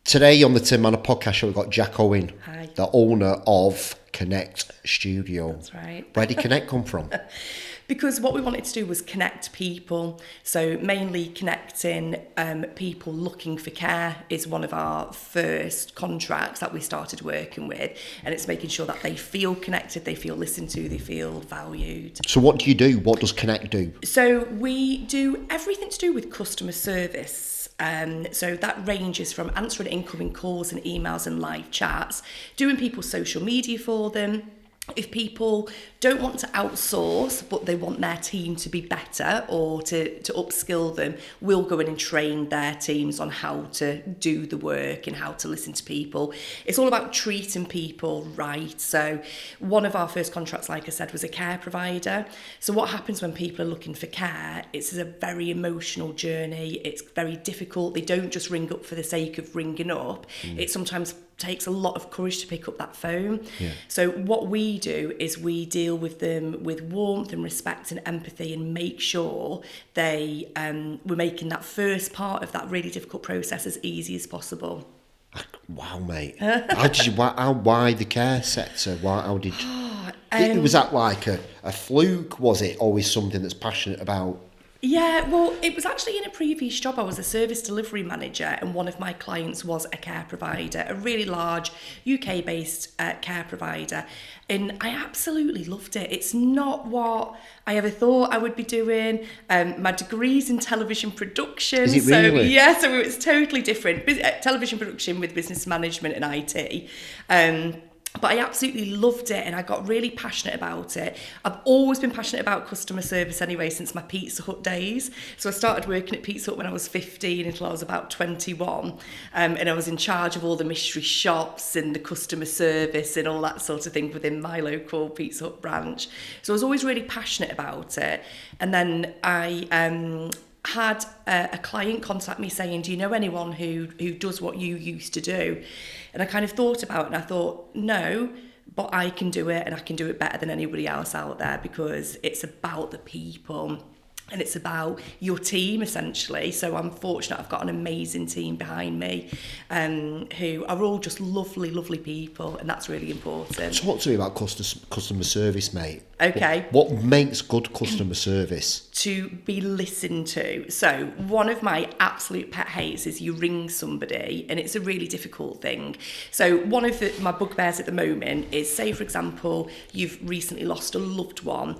Today on the Tim Manor podcast show, we've got Jac Owen, Hi. the owner of Connect Studio. That's right. Where did Connect come from? Because what we wanted to do was connect people. So mainly connecting people looking for care is one of our first contracts that we started working with. And it's making sure that they feel connected, they feel listened to, they feel valued. So what do you do? What does Connect do? So we do everything to do with customer service. So that ranges from answering incoming calls and emails and live chats, doing people's social media for them. If people don't want to outsource, but they want their team to be better or to upskill them, we'll go in and train their teams on how to do the work and how to listen to people. It's all about treating people right. So one of our first contracts, like I said, was a care provider. So what happens when people are looking for care? It's a very emotional journey. It's very difficult. They don't just ring up for the sake of ringing up. It sometimes takes a lot of courage to pick up that phone. Yeah. So what we do is we deal with them with warmth and respect and empathy and make sure we're making that first part of that really difficult process as easy as possible. Wow, mate. Why the care sector? Was that like a fluke? Was it always something that's passionate about? Yeah, well, it was actually in a previous job. I was a service delivery manager and one of my clients was a care provider, a really large UK-based care provider. And I absolutely loved it. It's not what I ever thought I would be doing. My degree's in television production. Is it really? Yeah, so it's totally different. Television production with business management and IT. But I absolutely loved it and I got really passionate about it. I've always been passionate about customer service anyway since my Pizza Hut days. So I started working at Pizza Hut when I was 15 until I was about 21. And I was in charge of all the mystery shops and the customer service and all that sort of thing within my local Pizza Hut branch. So I was always really passionate about it. And then I had a client contact me saying, do you know anyone who does what you used to do? And I kind of thought about it and I thought, no, but I can do it and I can do it better than anybody else out there because it's about the people and it's about your team essentially. So I'm fortunate I've got an amazing team behind me who are all just lovely, lovely people, and that's really important. Talk to me about customer service, mate. Okay. What makes good customer service? To be listened to. So one of my absolute pet hates is you ring somebody and it's a really difficult thing. So one of my bugbears at the moment is, say for example, you've recently lost a loved one.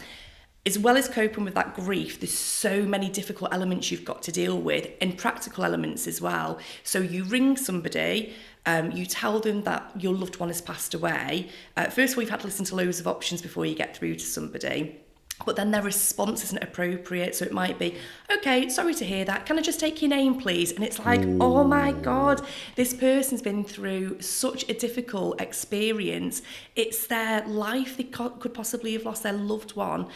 As well as coping with that grief, there's so many difficult elements you've got to deal with and practical elements as well. So you ring somebody, you tell them that your loved one has passed away. First of all, you've had to listen to loads of options before you get through to somebody. But then their response isn't appropriate. So it might be, okay, sorry to hear that. Can I just take your name, please? And it's like, oh my God, this person's been through such a difficult experience. It's their life. They could possibly have lost their loved one.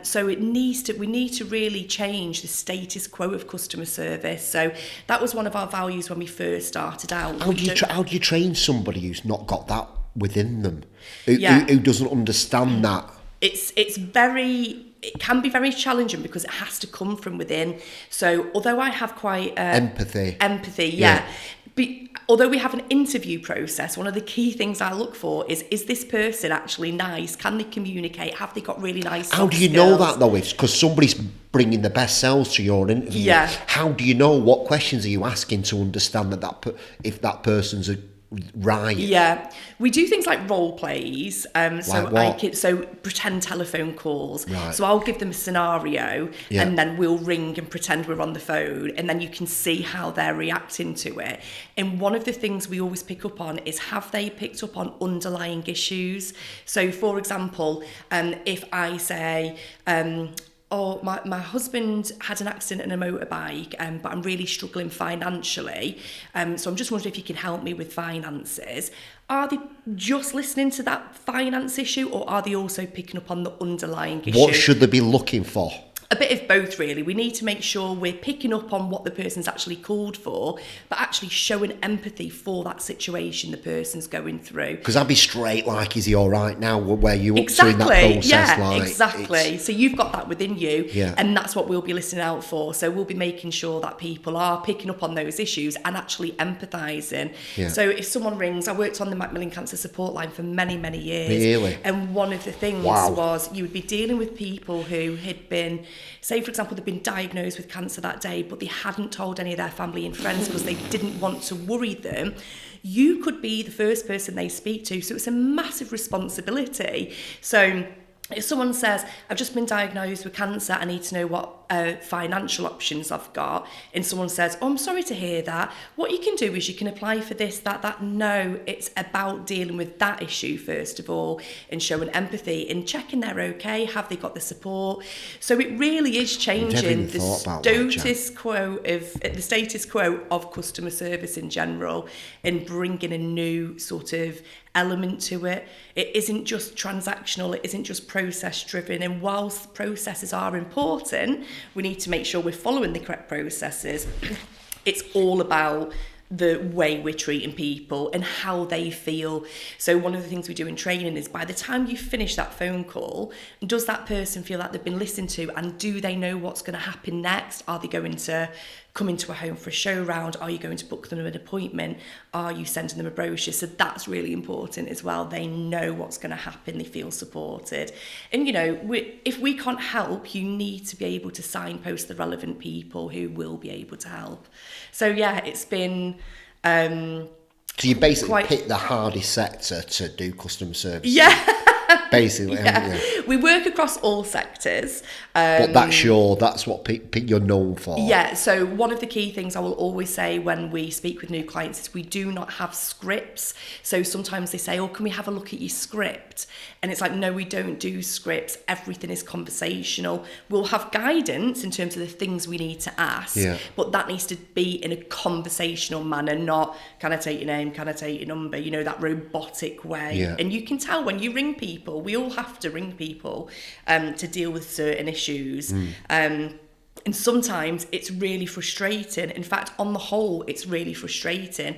So we need to really change the status quo of customer service. So that was one of our values when we first started out. How do you train somebody who's not got that within them? Who doesn't understand that? It can be very challenging because it has to come from within. So although I have quite empathy, yeah. But although we have an interview process, one of the key things I look for is this person actually nice? Can they communicate? Have they got really nice How do you skills? Know that though? It's because somebody's bringing the best selves to your interview. Yeah. How do you know? What questions are you asking to understand if that person's right? Yeah, we do things like role plays. So pretend telephone calls. Right. So I'll give them a scenario, and then we'll ring and pretend we're on the phone, and then you can see how they're reacting to it. And one of the things we always pick up on is, have they picked up on underlying issues? So, for example, if I say, my husband had an accident in a motorbike, but I'm really struggling financially. So I'm just wondering if you can help me with finances. Are they just listening to that finance issue, or are they also picking up on the underlying issue? What should they be looking for? A bit of both, really. We need to make sure we're picking up on what the person's actually called for, but actually showing empathy for that situation the person's going through. Because I'd be straight like, is he all right now? Where you up Exactly. to in that process? Yeah, like, exactly. So you've got that within you, Yeah. and that's what we'll be listening out for. So we'll be making sure that people are picking up on those issues and actually empathising. Yeah. So if someone rings, I worked on the Macmillan Cancer Support Line for many, many years. Really? And one of the things was you would be dealing with people who had been, say for example, they'd been diagnosed with cancer that day, but they hadn't told any of their family and friends because they didn't want to worry them. You could be the first person they speak to. So it's a massive responsibility. So if someone says, I've just been diagnosed with cancer, I need to know what financial options I've got, and someone says, oh, I'm sorry to hear that, what you can do is you can apply for this, that. No, it's about dealing with that issue first of all, and showing empathy and checking they're okay, have they got the support. So it really is changing the status quo of customer service in general, and bringing a new sort of element to it. It isn't just transactional, it isn't just process driven, and whilst processes are important, we need to make sure we're following the correct processes. It's all about the way we're treating people and how they feel. So one of the things we do in training is by the time you finish that phone call, does that person feel like they've been listened to, and do they know what's going to happen next? Are they going to come into a home for a show round? Are you going to book them an appointment? Are you sending them a brochure? So that's really important as well. They know what's going to happen. They feel supported. And, you know, if we can't help, you need to be able to signpost the relevant people who will be able to help. So, yeah, it's been... so you basically pick the hardest sector to do customer service. Yeah. Basically, yeah. We work across all sectors. But that's what you're known for. Yeah, so one of the key things I will always say when we speak with new clients is we do not have scripts. So sometimes they say, oh, can we have a look at your script? And it's like, no, we don't do scripts. Everything is conversational. We'll have guidance in terms of the things we need to ask, but that needs to be in a conversational manner, not, can I take your name, can I take your number, you know, that robotic way. Yeah. And you can tell when you ring people, we all have to ring people to deal with certain issues. And sometimes it's really frustrating. In fact, on the whole, it's really frustrating.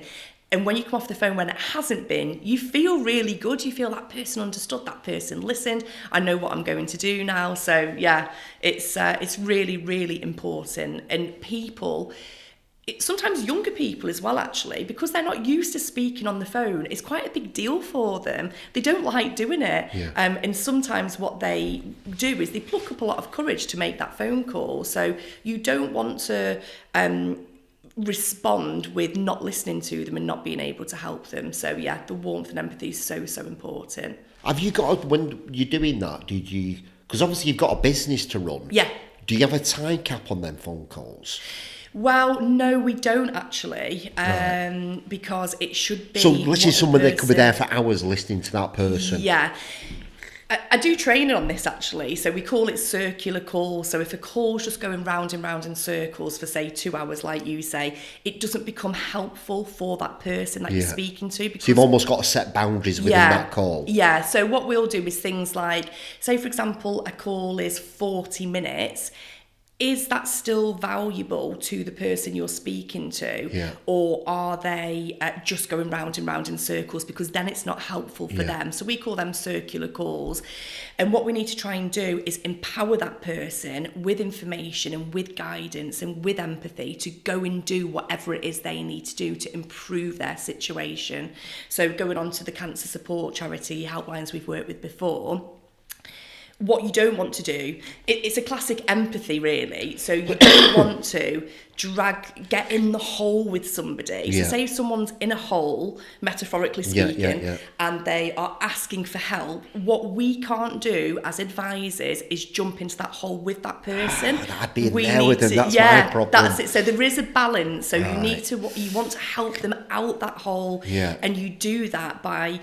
And when you come off the phone when it hasn't been, you feel really good. You feel that person understood, that person listened. I know what I'm going to do now. So yeah, it's really, really important. And people... sometimes younger people as well, actually, because they're not used to speaking on the phone, it's quite a big deal for them. They don't like doing it. Yeah. And sometimes what they do is they pluck up a lot of courage to make that phone call. So you don't want to respond with not listening to them and not being able to help them. So yeah, the warmth and empathy is so, so important. Have you got, when you're doing that, because obviously you've got a business to run. Yeah. Do you have a time cap on them phone calls? Well, no, we don't actually, because it should be... So let's say someone that could be there for hours listening to that person. Yeah. I do training on this actually, so we call it circular calls. So if a call's just going round and round in circles for say 2 hours, like you say, it doesn't become helpful for that person that you're speaking to. Because, so you've almost got to set boundaries within that call. Yeah, so what we'll do is things like, say for example, a call is 40 minutes. Is that still valuable to the person you're speaking to? Yeah. Or are they just going round and round in circles, because then it's not helpful for them? So we call them circular calls. And what we need to try and do is empower that person with information and with guidance and with empathy to go and do whatever it is they need to do to improve their situation. So going on to the cancer support charity helplines we've worked with before, what you don't want to do, it's a classic empathy really. So you don't want to get in the hole with somebody. So say if someone's in a hole, metaphorically speaking, and they are asking for help, what we can't do as advisors is jump into that hole with that person. I'd be in there with them, that's my problem. That's it. So there is a balance. So you want to help them out that hole, and you do that by,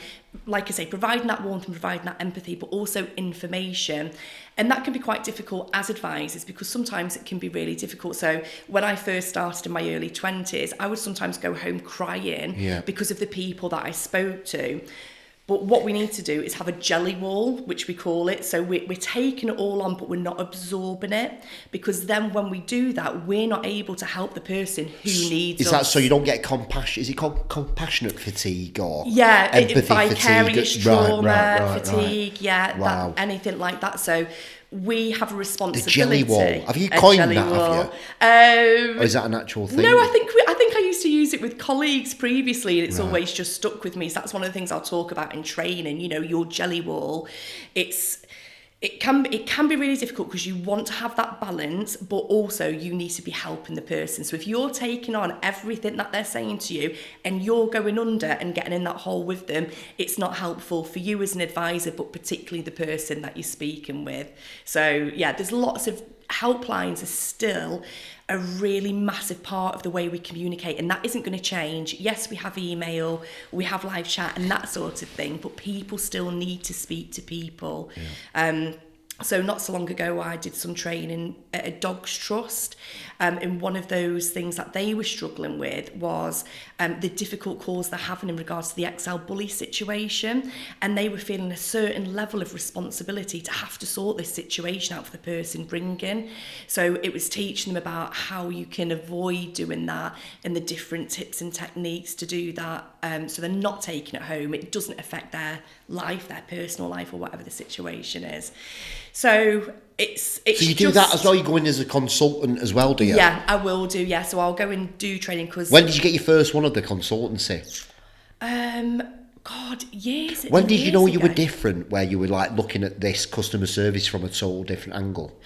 like I say, providing that warmth and providing that empathy, but also information. And that can be quite difficult as advisors, because sometimes it can be really difficult. So when I first started in my early 20s, I would sometimes go home crying because of the people that I spoke to. But what we need to do is have a jelly wall, which we call it. So we're taking it all on, but we're not absorbing it. Because then when we do that, we're not able to help the person who needs us. Is that so you don't get compassion? Is it called compassionate fatigue or empathy, fatigue? vicarious trauma, Right. fatigue, Wow. that, anything like that. So we have a The responsibility. jelly wall. Have you coined that, have you? Or is that an actual thing? No, I think I used to use it with colleagues previously, and it's always just stuck with me. So that's one of the things I'll talk about in training. You know, your jelly wall. It can be really difficult because you want to have that balance, but also you need to be helping the person. So if you're taking on everything that they're saying to you and you're going under and getting in that hole with them, it's not helpful for you as an advisor, but particularly the person that you're speaking with. So yeah, there's lots of helplines are still a really massive part of the way we communicate, and that isn't going to change. Yes, we have email, we have live chat and that sort of thing, but people still need to speak to people. So not so long ago, I did some training at a Dogs Trust, and one of those things that they were struggling with was the difficult calls they're having in regards to the XL bully situation, and they were feeling a certain level of responsibility to have to sort this situation out for the person ringing. So it was teaching them about how you can avoid doing that and the different tips and techniques to do that, so they're not taking it home. It doesn't affect their life, their personal life, or whatever the situation is. So it's so you do that as well? You go in as a consultant as well, do you? Yeah, I will do. Yeah, so I'll go and do training because. When did you get your first one of the consultancy? God, years. When did you know you ago. were different? Where you were like looking at this customer service from a total different angle?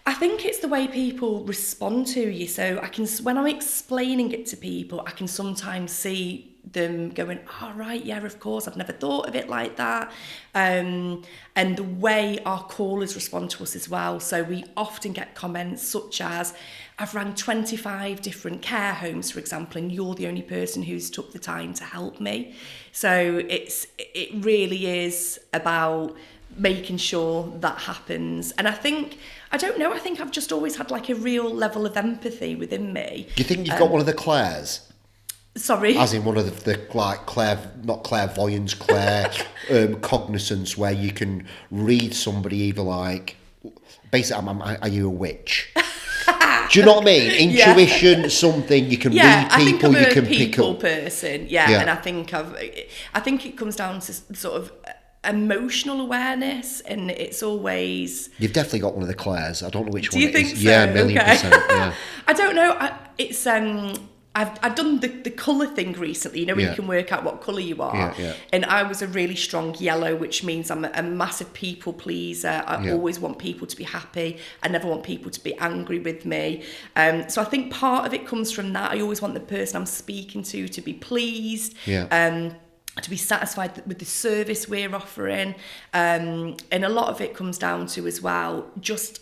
I think it's the way people respond to you. So when I'm explaining it to people, I can sometimes see them going, oh, right, yeah, of course, I've never thought of it like that. And the way our callers respond to us as well. So we often get comments such as, I've rang 25 different care homes, for example, and you're the only person who's took the time to help me. So it really is about making sure that happens. And I think I've just always had like a real level of empathy within me. Do you think you've got one of the Claires? Sorry? As in one of the like not clairvoyance, cognizance, where you can read somebody either like, basically, are you a witch? Do you know what I mean? Intuition, something you can read people, you can pick up. Person, and I think it comes down to sort of emotional awareness, and it's always. You've definitely got one of the Claires. I don't know which one. Do you think so? Yeah, 1,000,000%. Yeah. I don't know. It's I've done the colour thing recently, you know, where you can work out what colour you are. Yeah. And I was a really strong yellow, which means I'm a massive people pleaser. I always want people to be happy. I never want people to be angry with me. So I think part of it comes from that. I always want the person I'm speaking to be pleased. To be satisfied with the service we're offering. And a lot of it comes down to as well, just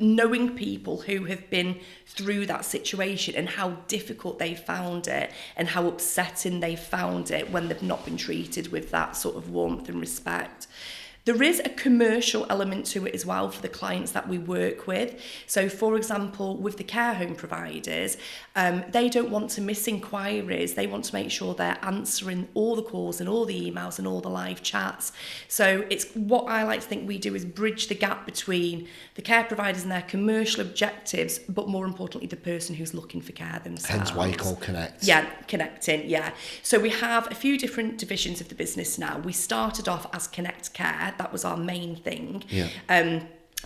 knowing people who have been through that situation and how difficult they found it and how upsetting they found it when they've not been treated with that sort of warmth and respect. There is a commercial element to it as well for the clients that we work with. So, for example, with the care home providers, they don't want to miss inquiries. They want to make sure they're answering all the calls and all the emails and all the live chats. So it's what I like to think we do is bridge the gap between the care providers and their commercial objectives, but more importantly, the person who's looking for care themselves. Hence why you call Connect. Yeah, connecting, yeah. So we have a few different divisions of the business now. We started off as Connect Care. That was our main thing.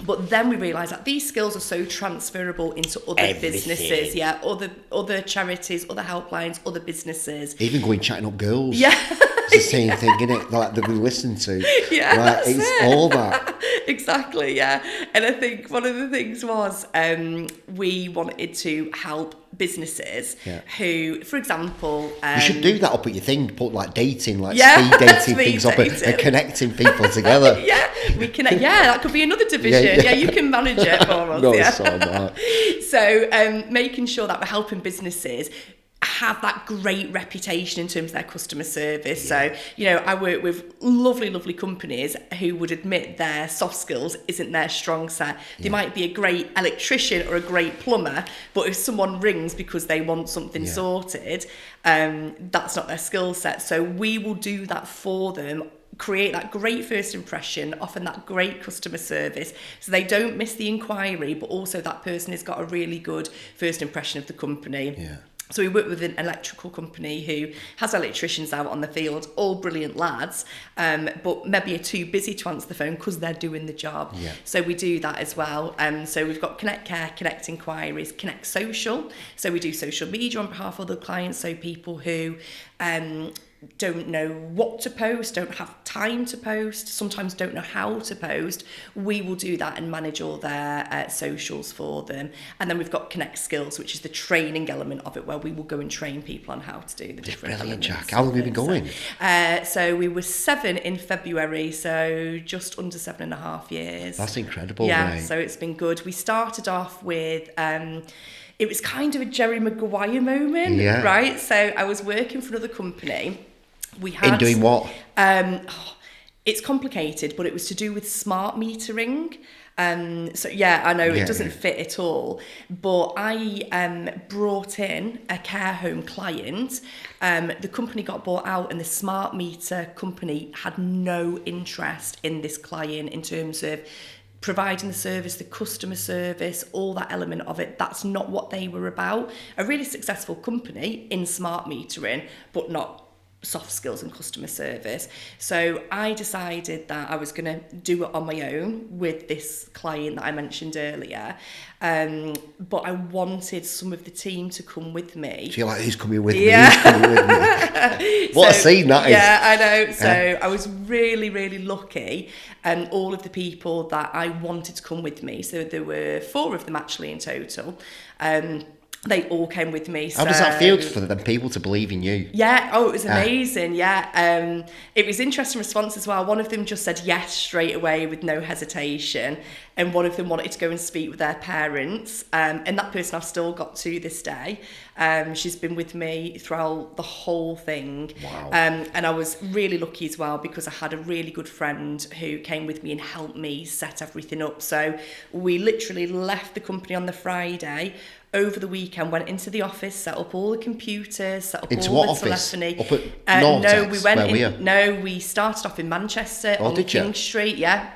But then we realised that these skills are so transferable into other businesses, other charities, other helplines, other businesses. Even going chatting up girls. Yeah. It's the same thing, isn't it? Like that we listen to. Yeah, like, it's all that. Exactly, yeah. And I think one of the things was we wanted to help businesses who, for example... you should do that up at your thing, put like dating, like speed dating things up and connecting people together. We connect. Yeah, that could be another division. Yeah, you can manage it for us. No, yeah. it's all that. So making sure that we're helping businesses have that great reputation in terms of their customer service. So, you know, I work with lovely companies who would admit their soft skills isn't their strong set. They might be a great electrician or a great plumber, but if someone rings because they want something sorted, that's not their skill set. So we will do that for them create that great first impression, often that great customer service, so they don't miss the inquiry, but also that person has got a really good first impression of the company. Yeah. So we work with an electrical company who has electricians out on the field, all brilliant lads, but maybe are too busy to answer the phone because they're doing the job. Yeah. So we do that as well. So we've got Connect Care, Connect Inquiries, Connect Social. So we do social media on behalf of the clients, so people who don't know what to post, don't have time to post, sometimes don't know how to post. We will do that and manage all their socials for them. And then we've got Connect Skills, which is the training element of it, where we will go and train people on how to do the different Brilliant, elements. Jac. How long have you been going? So we were 7 in February, so just under 7.5 years. That's incredible, yeah, mate. so it's been good. We started off with... it was kind of a Jerry Maguire moment, Yeah. right? So I was working for another company. We had, In doing what? It's complicated, but it was to do with smart metering. So yeah, I know it doesn't fit at all, but I brought in a care home client. The company got bought out and the smart meter company had no interest in this client in terms of providing the service, the customer service, all that element of it. That's not what they were about. A really successful company in smart metering, but not soft skills and customer service. So I decided that I was going to do it on my own with this client that I mentioned earlier. But I wanted some of the team to come with me. So you're like, who's coming with Yeah. me? Who's coming with me? What a scene that is. Yeah, I know. So I was really, really lucky. All of the people that I wanted to come with me, so there were 4 of them actually in total, they all came with me. How does that feel for them people to believe in you? Yeah, it was amazing, yeah. It was interesting response as well. One of them just said yes straight away with no hesitation, and one of them wanted to go and speak with their parents, and that person I've still got to this day. She's been with me throughout the whole thing. Wow. And I was really lucky as well because I had a really good friend who came with me and helped me set everything up. So we literally left the company on the Friday. Over the weekend, went into the office, set up all the computers, set up Into all what the office? telephony. Up at Nortex? No, we went Where were you? No, we started off in Manchester on did you? King Street. Yeah,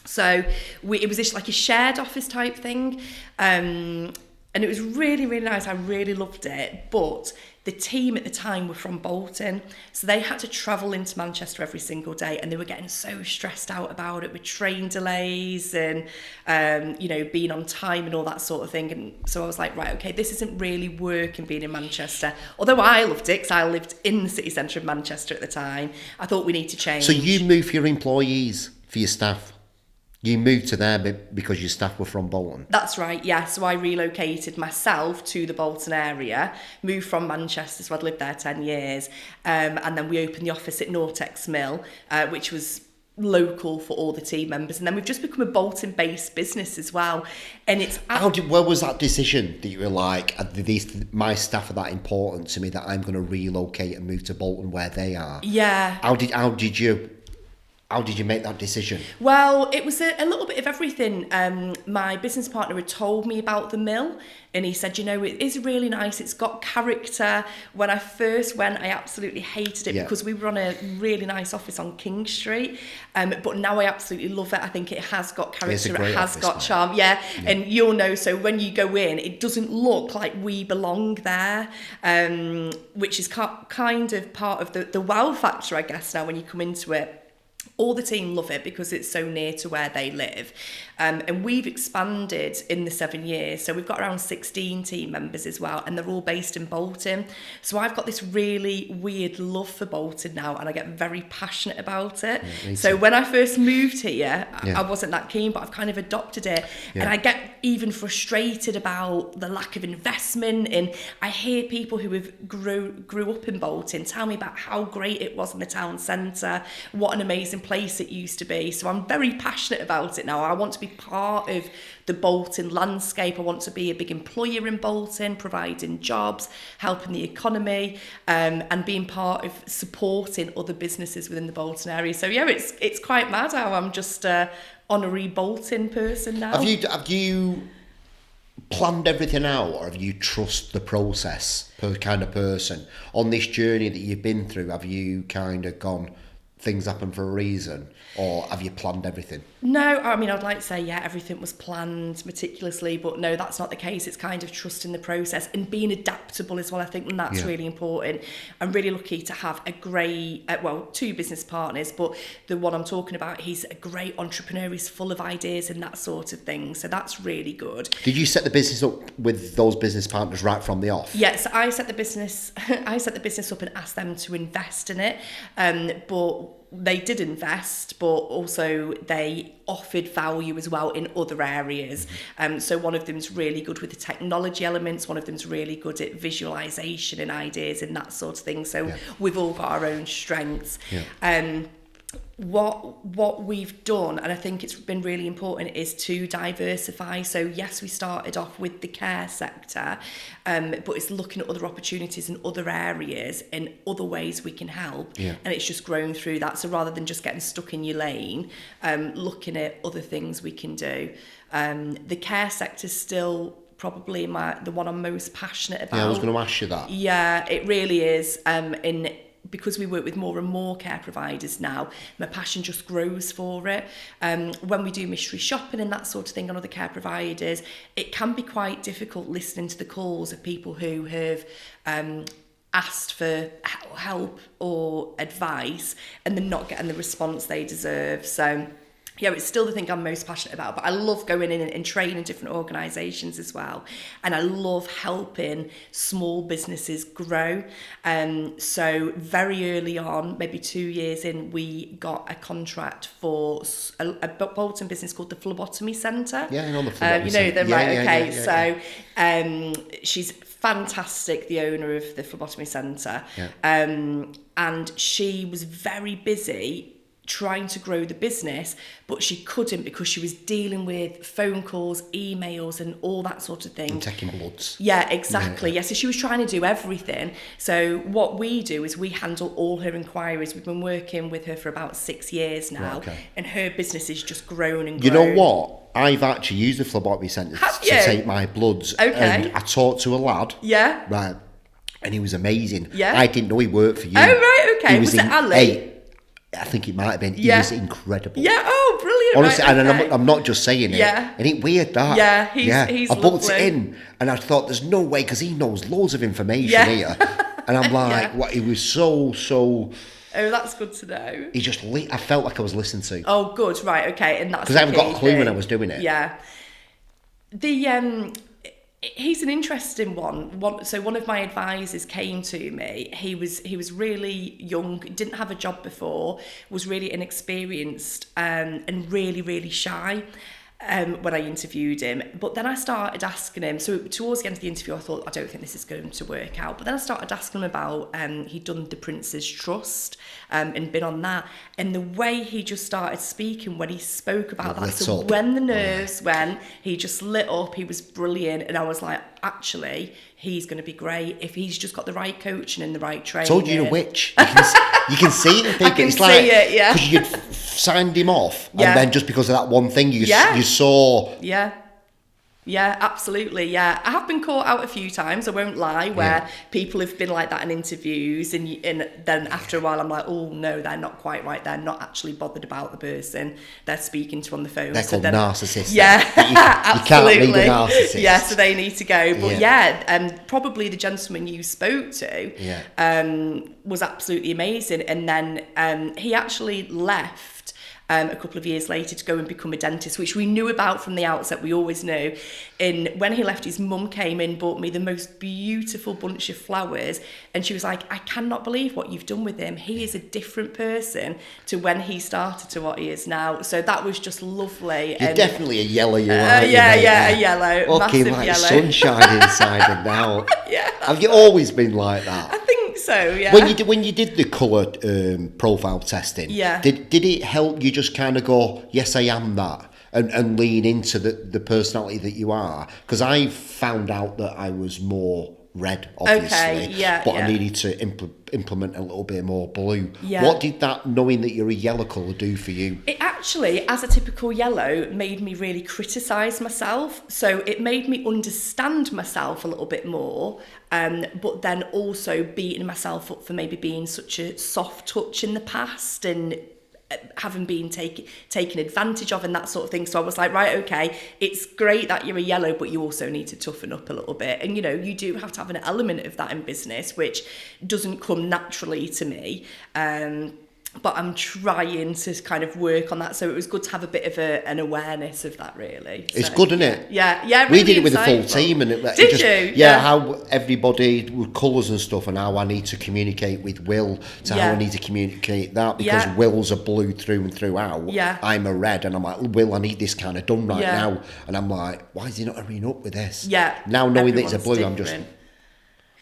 so it was just like a shared office type thing, and it was really, really nice. I really loved it, but the team at the time were from Bolton, so they had to travel into Manchester every single day, and they were getting so stressed out about it with train delays and being on time and all that sort of thing. And so I was like, right, okay, this isn't really working being in Manchester. Although I loved it because I lived in the city centre of Manchester at the time, I thought we need to change. So you moved for your employees, for your staff? You moved to there because your staff were from Bolton? That's right, yeah. So I relocated myself to the Bolton area, moved from Manchester, so I'd lived there 10 years, and then we opened the office at Nortex Mill, which was local for all the team members, and then we've just become a Bolton-based business as well. And it's where was that decision that you were like, my staff are that important to me that I'm going to relocate and move to Bolton where they are? Yeah. How did you make that decision? Well, it was a little bit of everything. My business partner had told me about the mill, and he said, it is really nice. It's got character. When I first went, I absolutely hated it because we were on a really nice office on King Street. But now I absolutely love it. I think it has got character. It has got charm. Yeah. And you'll know, so when you go in, it doesn't look like we belong there, which is kind of part of the wow factor, I guess, now when you come into it. All the team love it because it's so near to where they live. And we've expanded in the 7 years. So we've got around 16 team members as well, and they're all based in Bolton. So I've got this really weird love for Bolton now, and I get very passionate about it. Yeah, so when I first moved here, I wasn't that keen, but I've kind of adopted it. Yeah. And I get even frustrated about the lack of investment. And I hear people who have grew up in Bolton tell me about how great it was in the town centre, what an amazing place it used to be. So I'm very passionate about it now. I want to be part of the Bolton landscape. I want to be a big employer in Bolton, providing jobs, helping the economy, and being part of supporting other businesses within the Bolton area. So yeah, it's quite mad how I'm just honorary Bolton person now. Have you planned everything out, or have you trust the process per kind of person on this journey that you've been through? Have you kind of gone, things happen for a reason, or have you planned everything? No, I mean, I'd like to say, yeah, everything was planned meticulously, but no, that's not the case. It's kind of trusting the process and being adaptable as well, I think, and that's really important. I'm really lucky to have a great, two business partners, but the one I'm talking about, he's a great entrepreneur. He's full of ideas and that sort of thing, so that's really good. Did you set the business up with those business partners right from the off? Yes, I set the business up and asked them to invest in it, but they did invest, but also they offered value as well in other areas. So one of them's really good with the technology elements, one of them's really good at visualization and ideas and that sort of thing. So we've all got our own strengths. What we've done, and I think it's been really important, is to diversify. So yes, we started off with the care sector, but it's looking at other opportunities in other areas and other ways we can help, and it's just grown through that. So rather than just getting stuck in your lane, looking at other things we can do. The care sector is still probably the one I'm most passionate about. Yeah, I was going to ask you that. Yeah, it really is. Because we work with more and more care providers now, my passion just grows for it. When we do mystery shopping and that sort of thing on other care providers, it can be quite difficult listening to the calls of people who have asked for help or advice and they're not getting the response they deserve. So yeah, it's still the thing I'm most passionate about, but I love going in and training different organisations as well. And I love helping small businesses grow. So very early on, maybe 2 years in, we got a contract for a Bolton business called the Phlebotomy Centre. Yeah, I know the Phlebotomy Centre. You know them, right? Okay, so she's fantastic, the owner of the Phlebotomy Centre. And she was very busy trying to grow the business, but she couldn't because she was dealing with phone calls, emails and all that sort of thing. And taking bloods. Yeah, exactly. Yeah, so she was trying to do everything. So what we do is we handle all her inquiries. We've been working with her for about 6 years now, and her business has just grown and grown. You know what? I've actually used the Phlebotomy Centre to take my bloods. Okay. And I talked to a lad. Yeah. Right. And he was amazing. Yeah. I didn't know he worked for you. Oh, right, okay. Was it Ali? Hey, I think it might have been. He was incredible. Yeah, oh, brilliant. Honestly, right, and okay. I'm not just saying it. Yeah. And it's weird that. Yeah, he's I booked lovely. it in and I thought there's no way, because he knows loads of information here. And I'm like, what? He was so. Oh, that's good to know. He just, I felt like I was listened to. Oh, good, right, okay. And that's because I haven't got a clue when I was doing it. Yeah. He's an interesting one. So one of my advisors came to me. He was really young, didn't have a job before, was really inexperienced, and really, really shy. When I interviewed him, but then I started asking him, so towards the end of the interview I thought, I don't think this is going to work out, but then I started asking him about he'd done the Prince's Trust and been on that, and the way he just started speaking when he spoke about that, so when the nerves went, he just lit up. He was brilliant, and I was like, actually he's going to be great if he's just got the right coaching and the right training. Told you, a witch. You can see it in people. I can see it, yeah. Because you signed him off, and then just because of that one thing, you saw. Yeah, absolutely. Yeah, I have been caught out a few times, I won't lie, where people have been like that in interviews, and then after a while I'm like, oh no, they're not quite right. They're not actually bothered about the person they're speaking to on the phone. They're called narcissists. Yeah, absolutely. You can't read a narcissist. Yeah, so they need to go. But probably the gentleman you spoke to was absolutely amazing. And then he actually left a couple of years later to go and become a dentist, which we knew about from the outset. We always knew. And when he left, his mum came in, bought me the most beautiful bunch of flowers, and she was like, I cannot believe what you've done with him. He is a different person to when he started to what he is now. So that was just lovely. You're definitely a yellow, you are. A yellow, okay, massive like yellow. sunshine inside and out. Have you always been like that? I think so, yeah. When you did the colour profile testing, did it help you just kind of go, yes, I am that, and lean into the personality that you are? Because I found out that I was more red, obviously. Okay, yeah, but yeah. I needed to implement a little bit more blue. Yeah. What did that, knowing that you're a yellow colour, do for you? It actually, as a typical yellow, made me really criticise myself. So it made me understand myself a little bit more, but then also beating myself up for maybe being such a soft touch in the past and having been taken advantage of and that sort of thing. So I was like, right, okay, it's great that you're a yellow, but you also need to toughen up a little bit. And, you know, you do have to have an element of that in business, which doesn't come naturally to me. But I'm trying to kind of work on that. So it was good to have a bit of an awareness of that, really. It's so, good, isn't it? Yeah, yeah. We Really did it with the full insightful. team, and Did you? Yeah, how everybody with colours and stuff, and how I need to communicate with Will to how I need to communicate that, because Will's a blue through and throughout. Yeah. I'm a red, and I'm like, Will, I need this kind of done right Yeah. now, and I'm like, why is he not hurrying up with this? Yeah. Now knowing that it's a Everyone's blue, I'm different. just.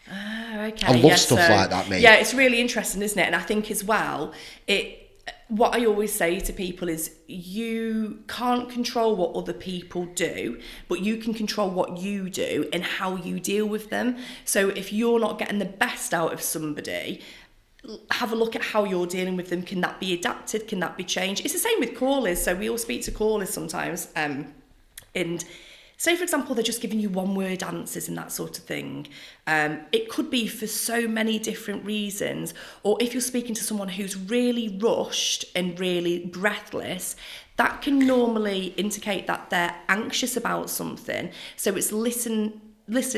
Okay. I love stuff like that, mate. Yeah, it's really interesting, isn't it? And I think as well, what I always say to people is you can't control what other people do, but you can control what you do and how you deal with them. So if you're not getting the best out of somebody, have a look at how you're dealing with them. Can that be adapted? Can that be changed? It's the same with callers. So we all speak to callers sometimes, and say, for example, they're just giving you one-word answers and that sort of thing. It could be for so many different reasons. Or if you're speaking to someone who's really rushed and really breathless, that can normally indicate that they're anxious about something. So it's listening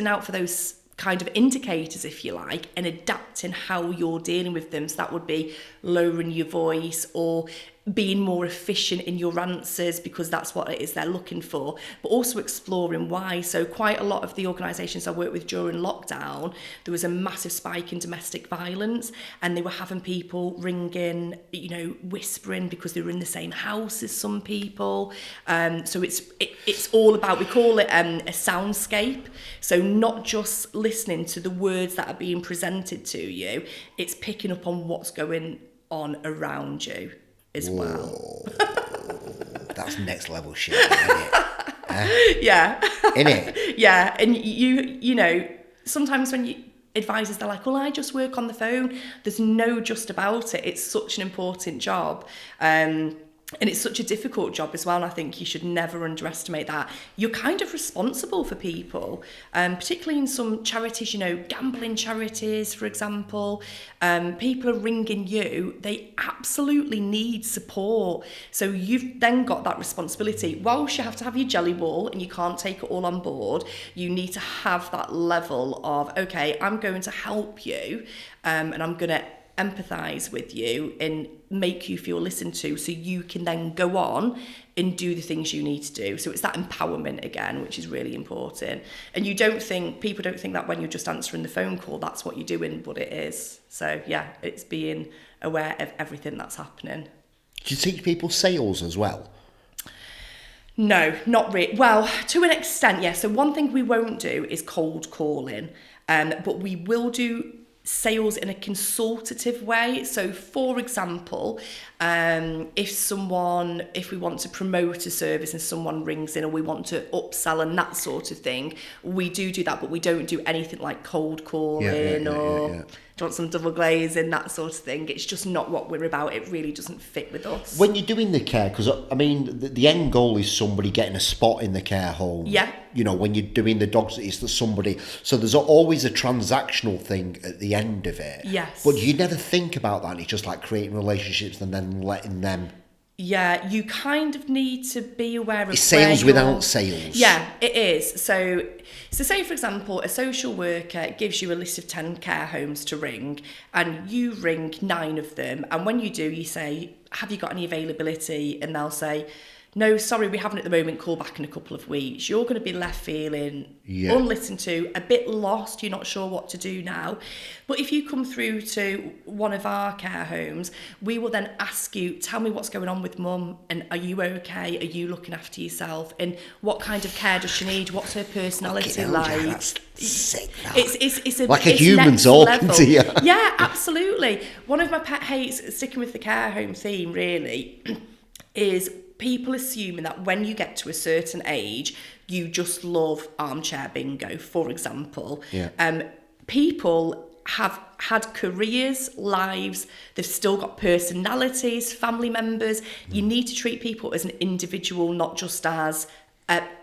out for those kind of indicators, if you like, and adapting how you're dealing with them. So that would be lowering your voice or being more efficient in your answers, because that's what it is they're looking for, but also exploring why. So quite a lot of the organisations I worked with during lockdown, there was a massive spike in domestic violence, and they were having people ringing, you know, whispering because they were in the same house as some people. So it's all about, we call it a soundscape. So not just listening to the words that are being presented to you, it's picking up on what's going on around you as well. That's next level shit, isn't it? Yeah. Innit? Yeah, and you know, sometimes when advisors, they're like, well, I just work on the phone. There's no just about it. It's such an important job. And it's such a difficult job as well, and I think you should never underestimate that. You're kind of responsible for people, particularly in some charities, you know, gambling charities, for example. People are ringing you. They absolutely need support. So you've then got that responsibility. Whilst you have to have your jelly ball and you can't take it all on board, you need to have that level of, okay, I'm going to help you, and I'm going to empathise with you and make you feel listened to, so you can then go on and do the things you need to do. So it's that empowerment again, which is really important. And people don't think that when you're just answering the phone call, that's what you're doing, but it is. So yeah, it's being aware of everything that's happening. Do you teach people sales as well? No, not really. Well, to an extent, yes. So one thing we won't do is cold calling, but we will do sales in a consultative way. So for example, if we want to promote a service and someone rings in, or we want to upsell and that sort of thing, we do that, but we don't do anything like cold calling or do you want some double glazing, that sort of thing. It's just not what we're about. It really doesn't fit with us. When you're doing the care, because I mean, the end goal is somebody getting a spot in the care home. Yeah. You know, when you're doing the dogs, it's that somebody. So there's always a transactional thing at the end of it. Yes. But you never think about that. It's just like creating relationships and then letting them. Yeah, you kind of need to be aware of It's sales without sales. Yeah, it is. So say, for example, a social worker gives you a list of 10 care homes to ring, and you ring 9 of them. And when you do, you say, have you got any availability? And they'll say, no, sorry, we haven't at the moment, call back in a couple of weeks. You're going to be left feeling unlistened to, a bit lost, you're not sure what to do now. But if you come through to one of our care homes, we will then ask you, tell me what's going on with mum, and are you okay? Are you looking after yourself? And what kind of care does she need? What's her personality like? That's sick. It's like a it's human next talking level. to you. Yeah, absolutely. One of my pet hates, sticking with the care home theme really, is people assuming that when you get to a certain age, you just love armchair bingo, for example. Yeah. people have had careers, lives, they've still got personalities, family members. You need to treat people as an individual, not just as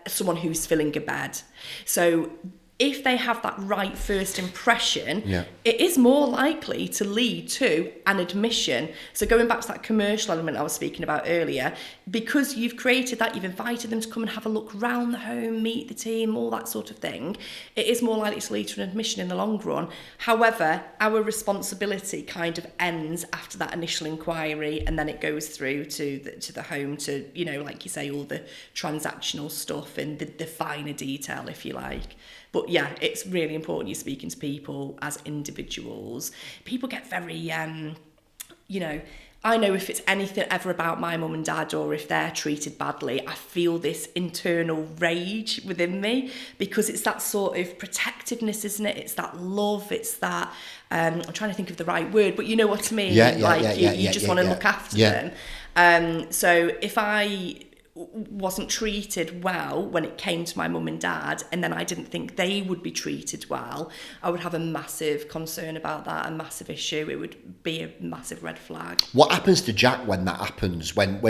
someone who's filling a bed. So if they have that right first impression, it is more likely to lead to an admission. So going back to that commercial element I was speaking about earlier, because you've created that, you've invited them to come and have a look around the home, meet the team, all that sort of thing, it is more likely to lead to an admission in the long run. However, our responsibility kind of ends after that initial inquiry, and then it goes through to the home to, you know, like you say, all the transactional stuff and the finer detail, if you like. But yeah, it's really important you're speaking to people as individuals. People get very, you know, I know if it's anything ever about my mum and dad or if they're treated badly, I feel this internal rage within me because it's that sort of protectiveness, isn't it? It's that love, it's that, I'm trying to think of the right word, but you know what I mean? You just want to look after them. So if I wasn't treated well when it came to my mum and dad, and then I didn't think they would be treated well, I would have a massive concern about that, a massive issue. It would be a massive red flag. What happens to Jack when that happens? When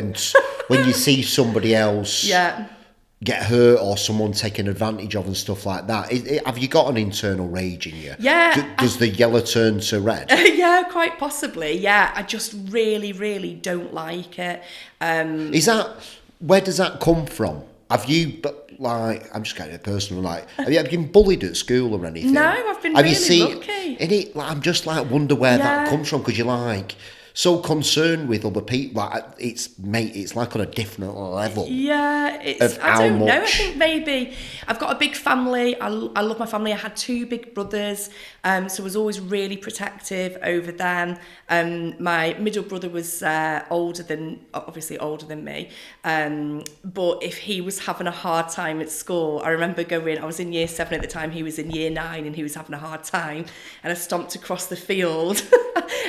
you see somebody else get hurt or someone taken advantage of and stuff like that? Have you got an internal rage in you? Yeah. Does the yellow turn to red? Yeah, quite possibly. Yeah, I just really, really don't like it. Where does that come from? Have you, like, I'm just getting personal, like, have you been bullied at school or anything? No, I've been really lucky. I'm just like, wonder where that comes from, because you're like so concerned with other people. Like, it's like on a different level. Yeah, I don't know. I think maybe I've got a big family. I love my family. I had 2 big brothers, so I was always really protective over them. My middle brother was obviously older than me, but if he was having a hard time at school, I remember I was in year 7 at the time, he was in year 9, and he was having a hard time, and I stomped across the field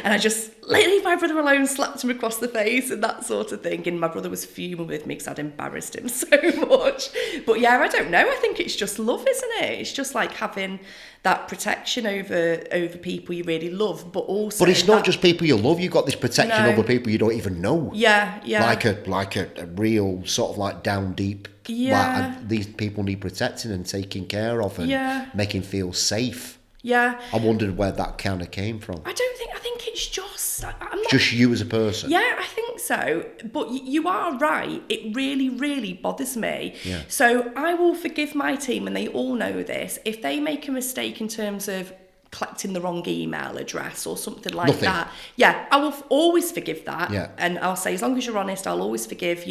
and I just leave my brother alone, slapped him across the face and that sort of thing, and my brother was fuming with me because I'd embarrassed him so much. But yeah, I don't know, I think it's just love, isn't it? It's just like having that protection over people you really love, but also... But it's not just people you love, you've got this protection over people you don't even know. Yeah. Like a real sort of like down deep... Yeah. Like, these people need protecting and taking care of and making feel safe. Yeah. I wondered where that kind of came from. I think it's just... Just you as a person? Yeah, I think so. But you are right. It really, really bothers me. Yeah. So I will forgive my team, and they all know this, if they make a mistake in terms of collecting the wrong email address or something like that. Yeah, I will always forgive that. Yeah. And I'll say, as long as you're honest, I'll always forgive,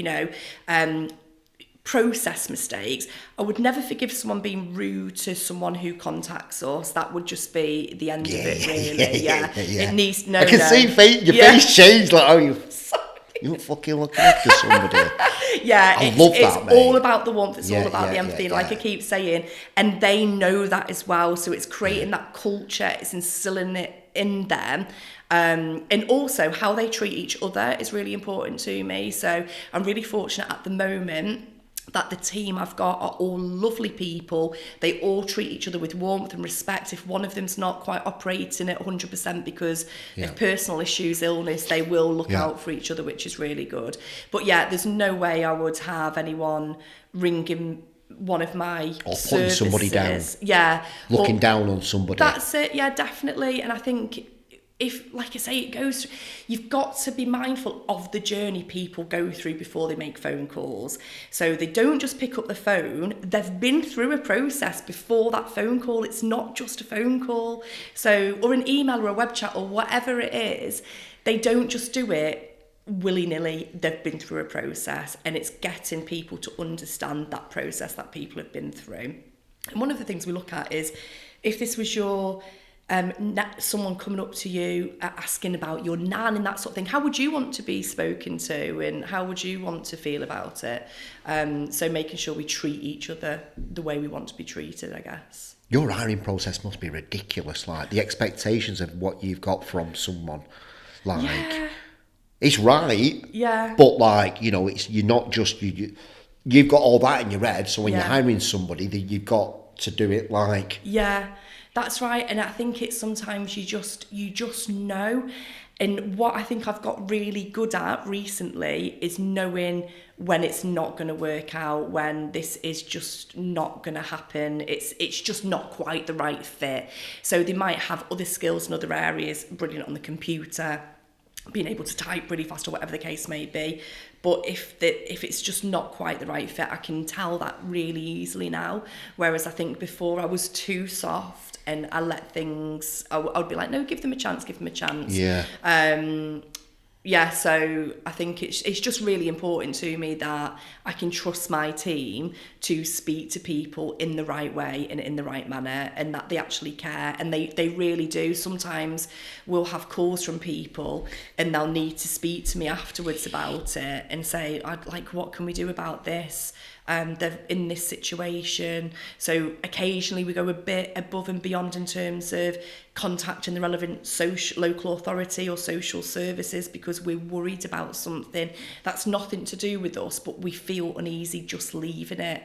process mistakes. I would never forgive someone being rude to someone who contacts us. That would just be the end of it, really. Yeah. It needs I can see your face change, like, oh, you're fucking looking after somebody. I love that, it's mate. all about the warmth, it's all about the empathy, like I keep saying, and they know that as well. So it's creating that culture, it's instilling it in them. And also how they treat each other is really important to me. So I'm really fortunate at the moment that the team I've got are all lovely people. They all treat each other with warmth and respect. If one of them's not quite operating at 100% because of personal issues, illness, they will look out for each other, which is really good. But yeah, there's no way I would have anyone ringing one of my or services. putting somebody down. Yeah. Looking down on somebody. That's it, yeah, definitely. And I think if, like I say, you've got to be mindful of the journey people go through before they make phone calls. So they don't just pick up the phone. They've been through a process before that phone call. It's not just a phone call. So, or an email or a web chat or whatever it is. They don't just do it willy-nilly. They've been through a process, and it's getting people to understand that process that people have been through. And one of the things we look at is, if this was your... someone coming up to you asking about your nan and that sort of thing, how would you want to be spoken to, and how would you want to feel about it? So making sure we treat each other the way we want to be treated, I guess. Your hiring process must be ridiculous, like the expectations of what you've got from someone, like it's right, but like, it's, you're not just you've got all that in your head, so when you're hiring somebody, you've got to do it like That's right. And I think it's sometimes you just know. And what I think I've got really good at recently is knowing when it's not going to work out, when this is just not going to happen. It's just not quite the right fit. So they might have other skills in other areas, brilliant on the computer, being able to type really fast or whatever the case may be. But if it's just not quite the right fit, I can tell that really easily now. Whereas I think before I was too soft and I let things, I would be like, no, give them a chance. Yeah. Yeah, so I think it's just really important to me that I can trust my team to speak to people in the right way and in the right manner, and that they actually care, and they really do. Sometimes we'll have calls from people and they'll need to speak to me afterwards about it and say, what can we do about this? They're in this situation. So occasionally we go a bit above and beyond in terms of contacting the relevant local authority or social services because we're worried about something that's nothing to do with us, but we feel uneasy just leaving it.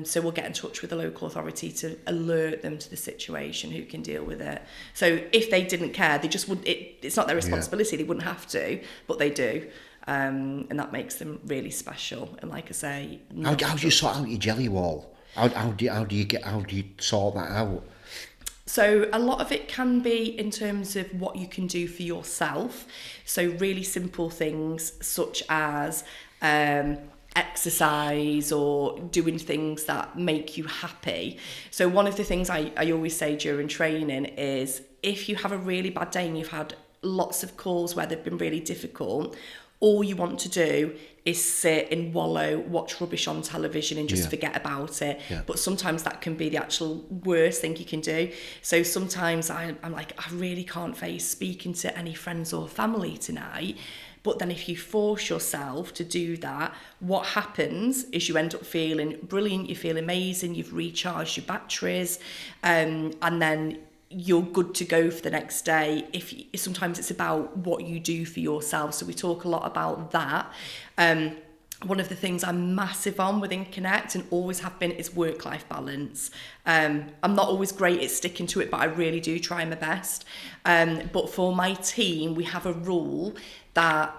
So we'll get in touch with the local authority to alert them to the situation, who can deal with it. So if they didn't care, they just wouldn't. It's not their responsibility. They wouldn't have to, but they do. And that makes them really special. And like I say, how do you sort out your jelly wall? How do you sort that out? So a lot of it can be in terms of what you can do for yourself. So really simple things such as exercise or doing things that make you happy. So one of the things I always say during training is if you have a really bad day and you've had lots of calls where they've been really difficult, all you want to do is sit and wallow, watch rubbish on television and just forget about it. Yeah. But sometimes that can be the actual worst thing you can do. So sometimes I'm like, I really can't face speaking to any friends or family tonight. But then if you force yourself to do that, what happens is you end up feeling brilliant, you feel amazing, you've recharged your batteries, and then you're good to go for the next day. Sometimes it's about what you do for yourself. So we talk a lot about that. One of the things I'm massive on within Connect and always have been is work-life balance. I'm not always great at sticking to it, but I really do try my best. But for my team, we have a rule that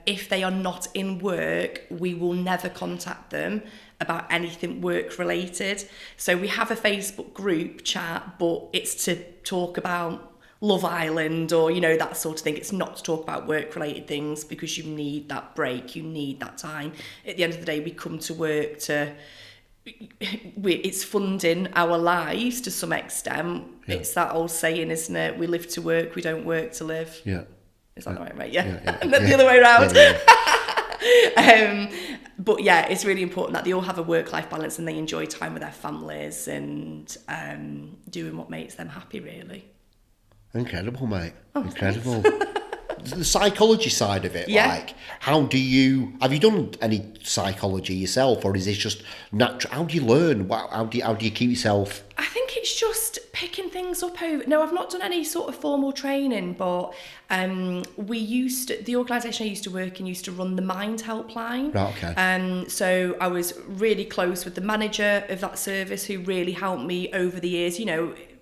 if they are not in work, we will never contact them about anything work related. So we have a Facebook group chat, but it's to talk about Love Island or, that sort of thing. It's not to talk about work related things because you need that break, you need that time. At the end of the day, we come to work it's funding our lives to some extent. Yeah. It's that old saying, isn't it? We live to work, we don't work to live. Yeah. Is that right? Yeah. And then the other way around. Yeah. But yeah, it's really important that they all have a work-life balance and they enjoy time with their families and doing what makes them happy, really. Incredible, mate. Oh, incredible. The psychology side of it, have you done any psychology yourself, or is this just natural? How do you learn? How do you keep yourself? I think it's just picking things up over. No, I've not done any sort of formal training, but the organisation I used to work in used to run the Mind helpline. Right, okay. So I was really close with the manager of that service who really helped me over the years,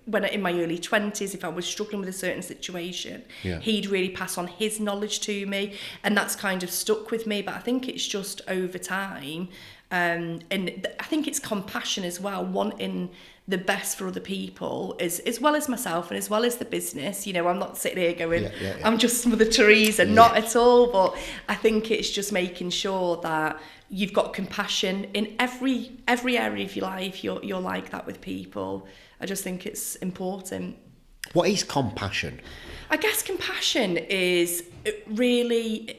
when in my early 20s, if I was struggling with a certain situation, he'd really pass on his knowledge to me, and that's kind of stuck with me. But I think it's just over time, and I think it's compassion as well, wanting the best for other people as well as myself and as well as the business. I'm not sitting here going, I'm just Mother Teresa, not at all. But I think it's just making sure that you've got compassion in every area of your life. You're like that with people. I just think it's important. What is compassion? I guess compassion is really...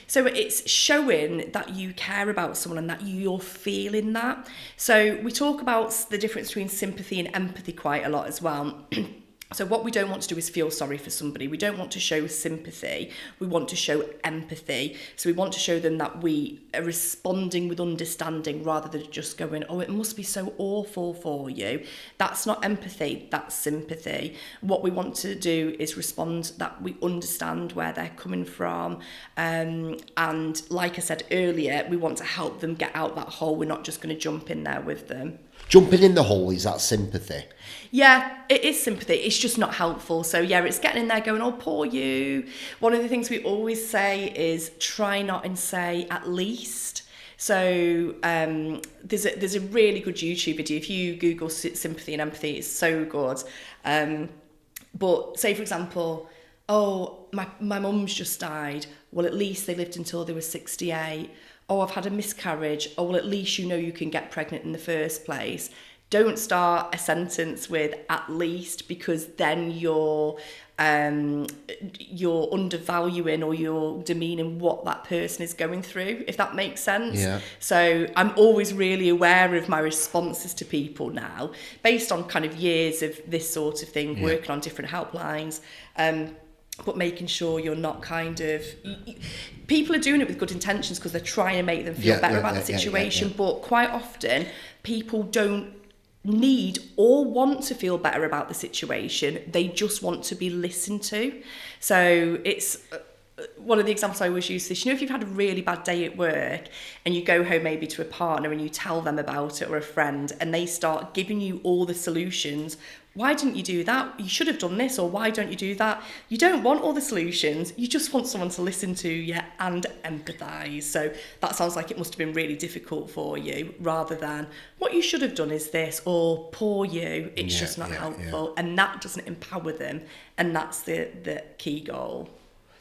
So it's showing that you care about someone and that you're feeling that. So we talk about the difference between sympathy and empathy quite a lot as well. So what we don't want to do is feel sorry for somebody. We don't want to show sympathy. We want to show empathy. So we want to show them that we are responding with understanding rather than just going, oh, it must be so awful for you. That's not empathy, that's sympathy. What we want to do is respond that we understand where they're coming from. And like I said earlier, we want to help them get out that hole. We're not just going to jump in there with them. Jumping in the hole, is that sympathy? Yeah, it is sympathy. It's just not helpful. So yeah, it's getting in there going, oh, poor you. One of the things we always say is try not and say at least. So there's a really good YouTube video. If you Google sympathy and empathy, it's so good. But say, for example, oh, my mum's just died. Well, at least they lived until they were 68. Oh, I've had a miscarriage. Oh, well, at least you know you can get pregnant in the first place. Don't start a sentence with at least, because then you're undervaluing or you're demeaning what that person is going through, if that makes sense. Yeah. So I'm always really aware of my responses to people now, based on kind of years of this sort of thing, working on different helplines. But making sure you're not kind of... People are doing it with good intentions because they're trying to make them feel better about the situation, but quite often people don't need or want to feel better about the situation. They just want to be listened to. So it's... one of the examples I always use is, if you've had a really bad day at work and you go home maybe to a partner and you tell them about it, or a friend, and they start giving you all the solutions. Why didn't you do that? You should have done this, or why don't you do that? You don't want all the solutions. You just want someone to listen to you and empathise. So that sounds like it must have been really difficult for you, rather than what you should have done is this, or poor you. It's just not helpful. And that doesn't empower them. And that's the key goal.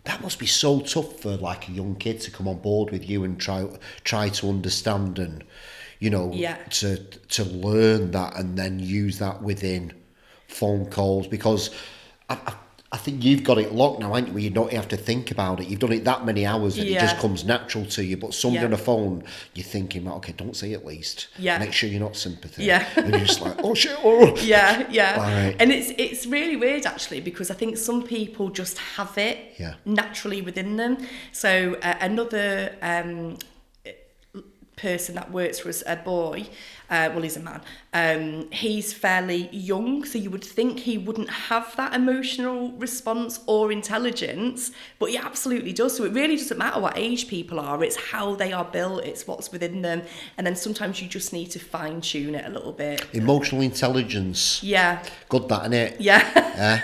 That must be so tough for like a young kid to come on board with you and try to understand and, to learn that and then use that within phone calls, because I think you've got it locked now, haven't you, where you don't have to think about it. You've done it that many hours and it just comes natural to you. But somebody on a phone, you're thinking, okay, don't say at least. Yeah. Make sure you're not sympathy. Yeah. And you're just like, oh shit. Oh. Yeah. Right. And it's really weird actually, because I think some people just have it naturally within them. So another person that works for us, a boy, he's a man, he's fairly young, so you would think he wouldn't have that emotional response or intelligence, but he absolutely does. So it really doesn't matter what age people are, it's how they are built, it's what's within them, and then sometimes you just need to fine tune it a little bit. Emotional intelligence. Yeah. Good that, innit? Yeah.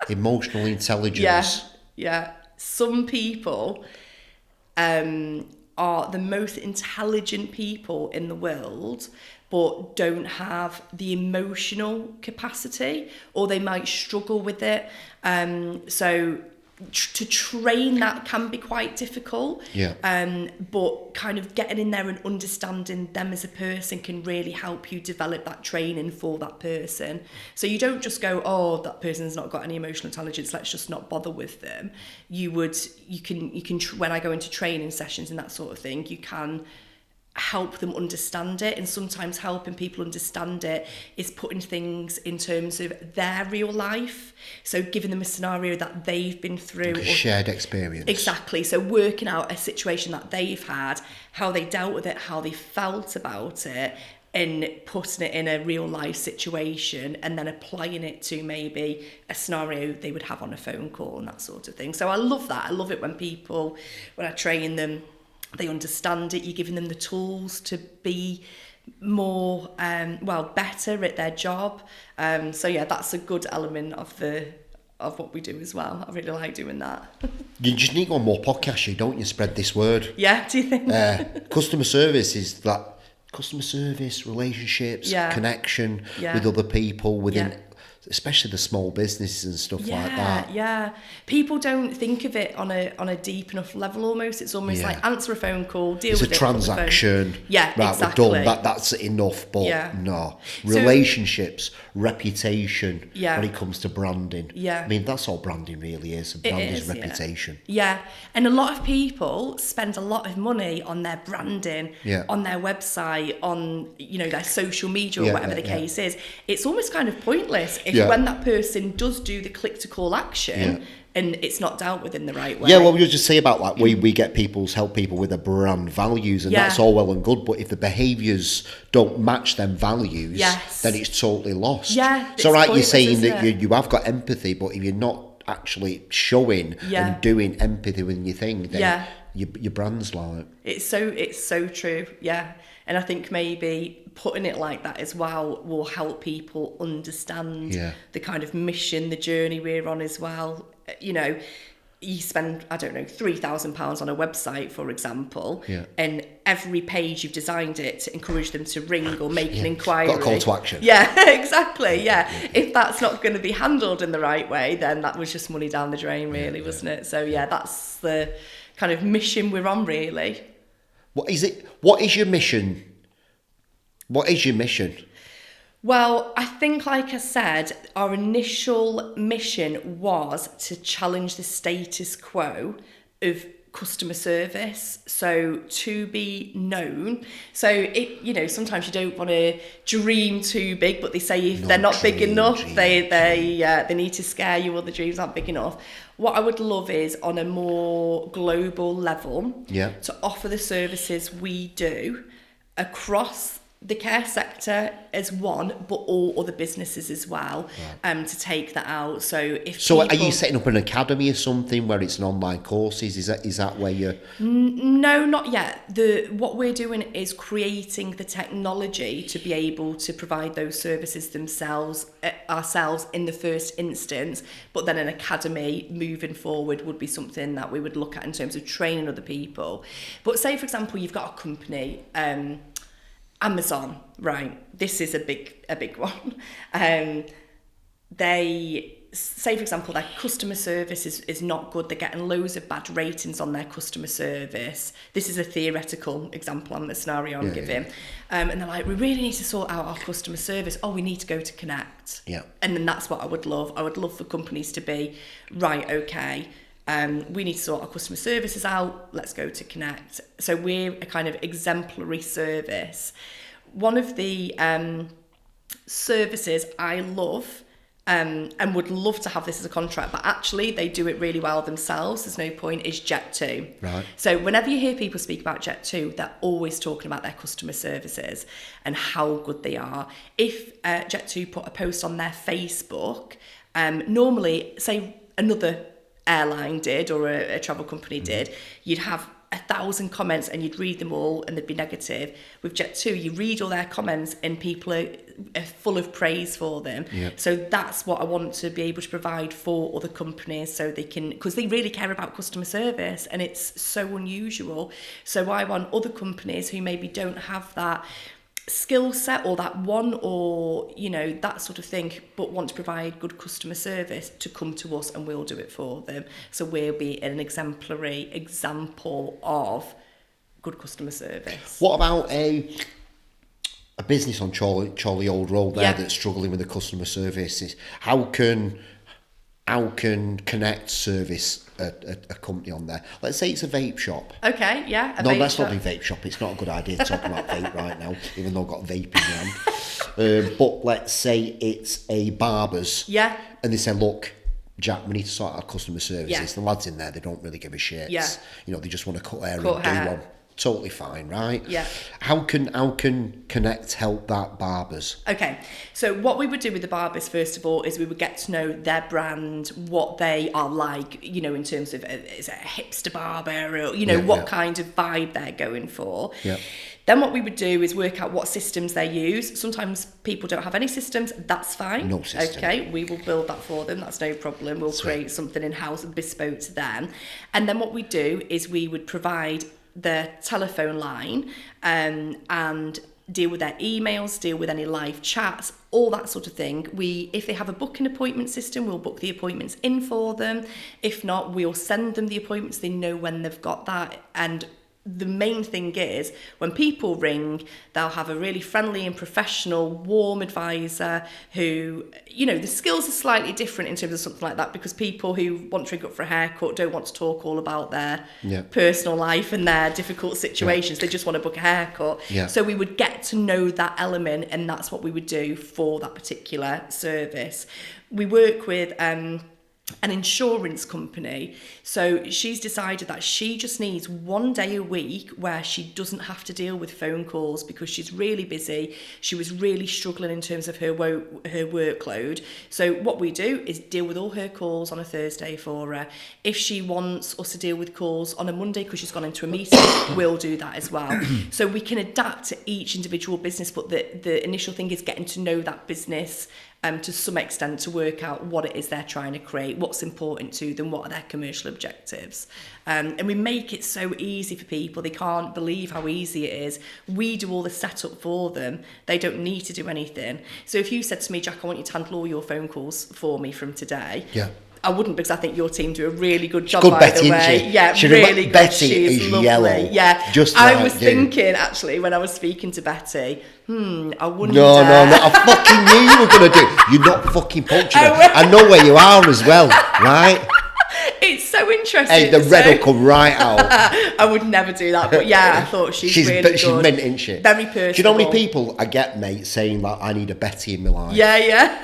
Emotional intelligence. Yeah. Some people are the most intelligent people in the world, but don't have the emotional capacity, or they might struggle with it. So to train that can be quite difficult. Yeah. But kind of getting in there and understanding them as a person can really help you develop that training for that person. So you don't just go, oh, that person's not got any emotional intelligence, let's just not bother with them. You can when I go into training sessions and that sort of thing, you can help them understand it, and sometimes helping people understand it is putting things in terms of their real life, so giving them a scenario that they've been through, like a shared experience. Exactly. So working out a situation that they've had, how they dealt with it, how they felt about it, and putting it in a real life situation, and then applying it to maybe a scenario they would have on a phone call and that sort of thing. So I love that. I love it when I train them, they understand it, you're giving them the tools to be more, better at their job. So yeah, that's a good element of what we do as well. I really like doing that. You just need one more podcast, don't you? Spread this word. Yeah, do you think? Customer service is that customer service, relationships, connection with other people within... especially the small businesses and stuff like that. Yeah, people don't think of it on a deep enough level. Almost, it's almost like answer a phone call, deal with it. It's a transaction. Yeah, right, exactly. We're done. That's enough. But no, relationships, reputation. Yeah. When it comes to branding. Yeah. I mean, that's all branding really is. Brand is reputation. Yeah, and a lot of people spend a lot of money on their branding, on their website, on their social media or whatever the case is. It's almost kind of pointless if when that person does do the click to call action and it's not dealt with in the right way. Yeah, well, we just say about like we get help people with their brand values, and that's all well and good, but if the behaviours don't match them values, then it's totally lost. Yeah, so right, you're saying that you have got empathy, but if you're not actually showing and doing empathy with your thing, then your brand's like... It's so true, yeah. And I think maybe putting it like that as well will help people understand the kind of mission, the journey we're on as well. You know, you spend, I don't know, £3,000 on a website, for example, and every page you've designed it to encourage them to ring or make an inquiry. Got a call to action. Yeah, exactly, yeah. If that's not going to be handled in the right way, then that was just money down the drain, really, wasn't it? So, yeah, that's the kind of mission we're on, really. What is it? What is your mission? What is your mission? Well, I think, like I said, our initial mission was to challenge the status quo of customer service. So to be known. So, you know, sometimes you don't want to dream too big, but they say if they're not big enough, they need to scare you or the dreams aren't big enough. What I would love is on a more global level to offer the services we do across the care sector as one, but all other businesses as well, to take that out. So are you setting up an academy or something where it's an online courses? Is that where you're... No, not yet. What we're doing is creating the technology to be able to provide those services ourselves in the first instance, but then an academy moving forward would be something that we would look at in terms of training other people. But say, for example, you've got a company, Amazon, right? This is a big one. They say, for example, their customer service is not good. They're getting loads of bad ratings on their customer service. This is a theoretical example on the scenario I'm giving. And they're like, we really need to sort out our customer service. Oh, we need to go to Connect. Yeah. And then that's what I would love. I would love for companies to be, right, okay, we need to sort our customer services out. Let's go to Connect. So we're a kind of exemplary service. One of the services I love and would love to have this as a contract, but actually they do it really well themselves. There's no point, is Jet2. Right. So whenever you hear people speak about Jet2, they're always talking about their customer services and how good they are. If Jet2 put a post on their Facebook, normally, say another airline did or a travel company did, you'd have 1,000 comments and you'd read them all and they'd be negative. With Jet2, you read all their comments and people are full of praise for them. Yep. So that's what I want to be able to provide for other companies, so they can, because they really care about customer service and it's so unusual. So I want other companies who maybe don't have that skill set or that one, or you know, that sort of thing, but want to provide good customer service, to come to us and we'll do it for them. So we'll be an exemplary example of good customer service. What about a business on Charlie Old Road there that's struggling with the customer services? How can Connect service a company on there? Let's say it's a vape shop. Okay, yeah. Let's not do vape shop. It's not a good idea talking about vape right now, even though I've got vape in my hand. But let's say it's a barber's. Yeah. And they say, look, Jack, we need to sort out customer services. Yeah. The lads in there, they don't really give a shit. Yeah. You know, they just want to cut hair and do one. Totally fine, right? Yeah. How can Connect help that barbers? Okay, so what we would do with the barbers, first of all, is we would get to know their brand, what they are like, you know, in terms of, is it a hipster barber, or, you know, what kind of vibe they're going for. Yeah. Then what we would do is work out what systems they use. Sometimes people don't have any systems, that's fine. No system. Okay, we will build that for them, that's no problem. We'll create something in-house and bespoke to them. And then what we do is we would provide the telephone line and deal with their emails, deal with any live chats, all that sort of thing. If they have a booking appointment system, we'll book the appointments in for them. If not, we'll send them the appointments. They know when they've got that. And the main thing is, when people ring, they'll have a really friendly and professional, warm advisor who, you know, the skills are slightly different in terms of something like that, because people who want to ring up for a haircut don't want to talk all about their personal life and their difficult situations. They just want to book a haircut. So we would get to know that element, and that's what we would do for that particular service. We work with an insurance company. So she's decided that she just needs 1 day a week where she doesn't have to deal with phone calls because she's really busy. She was really struggling in terms of her workload. So what we do is deal with all her calls on a Thursday for her. If she wants us to deal with calls on a Monday because she's gone into a meeting, we'll do that as well. So we can adapt to each individual business, but the initial thing is getting to know that business to some extent, to work out what it is they're trying to create, what's important to them, what are their commercial objectives. And we make it so easy for people. They can't believe how easy it is. We do all the setup for them. They don't need to do anything. So if you said to me, Jac, I want you to handle all your phone calls for me from today. Yeah. I wouldn't, because I think your team do a really good job, Good by Betty, the way. isn't she? Yeah, She really good. Betty She's is lovely. yellow. Yeah. Just I like was you. thinking, actually, when I was speaking to Betty, I wonder... No, I fucking knew you were going to do. You're not fucking poaching her. I know where you are as well, right? It's so interesting. Hey, the red will come right out. I would never do that, but yeah, I thought she's really good. She's mint, isn't she? Very personable. Do you know how many people I get, mate, saying that I need a Betty in my life? Yeah.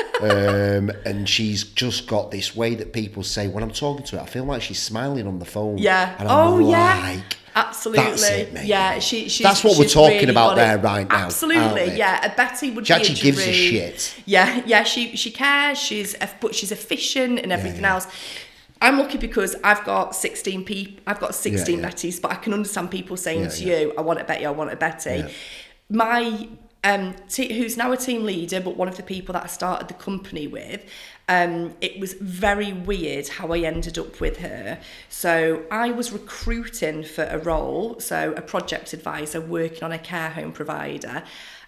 And she's just got this way that people say, when I'm talking to her, I feel like she's smiling on the phone. Yeah. And I'm yeah. Absolutely. That's it, mate. Yeah, that's what we're talking really about there right now. Absolutely, yeah. A Betty would she be actually gives a shit. Yeah, she cares. But she's efficient and everything else. I'm lucky because I've got 16 people. I've got 16 Bettys, but I can understand people saying to you, "I want a Betty. I want a Betty." Yeah. My who's now a team leader, but one of the people that I started the company with. It was very weird how I ended up with her. So I was recruiting for a role, so a project advisor working on a care home provider.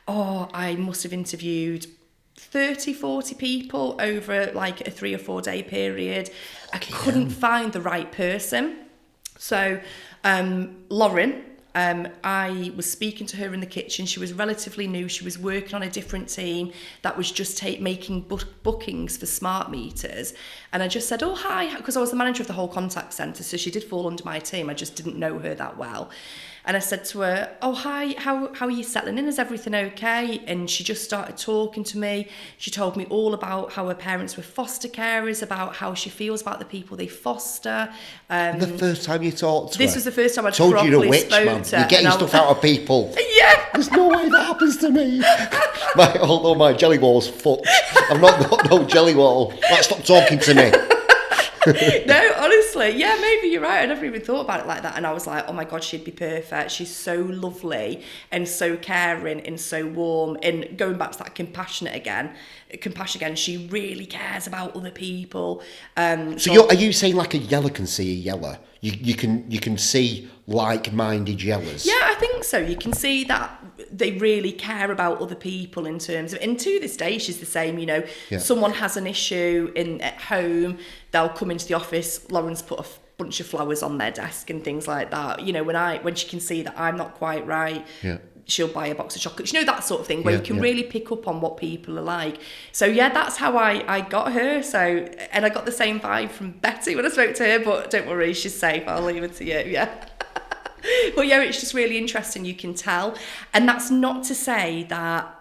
I must have interviewed 30, 40 people over like a 3 or 4 day period. I couldn't find the right person. So Lauren, I was speaking to her in the kitchen. She was relatively new. She was working on a different team that was just making bookings for smart meters. And I just said, oh, hi, because I was the manager of the whole contact centre. So she did fall under my team. I just didn't know her that well. And I said to her, oh, hi, how are you settling in? Is everything okay? And she just started talking to me. She told me all about how her parents were foster carers, about how she feels about the people they foster. The first time you talked to her? This was the first time I told properly you you're a witch, spoke man. to her. You're getting stuff out of people. Yeah. There's no way that happens to me. Although my jelly wall's fucked. I've not got no jelly wall. Stop talking to me. No, honestly, yeah, maybe you're right. I never even thought about it like that. And I was like, oh my God, she'd be perfect. She's so lovely and so caring and so warm. And going back to that compassion again, she really cares about other people. So are you saying like a yeller can see a yeller? You can see like-minded yellers? Yeah, I think so. You can see that they really care about other people in terms of, and to this day she's the same, someone has an issue at home, they'll come into the office, Lauren's put a bunch of flowers on their desk and things like that. When she can see that I'm not quite right, she'll buy a box of chocolates, that sort of thing, where you can really pick up on what people are like. So yeah, that's how I got her. So, and I got the same vibe from Betty when I spoke to her, but don't worry, she's safe, I'll leave it to you. Yeah. But yeah, it's just really interesting, you can tell. And that's not to say that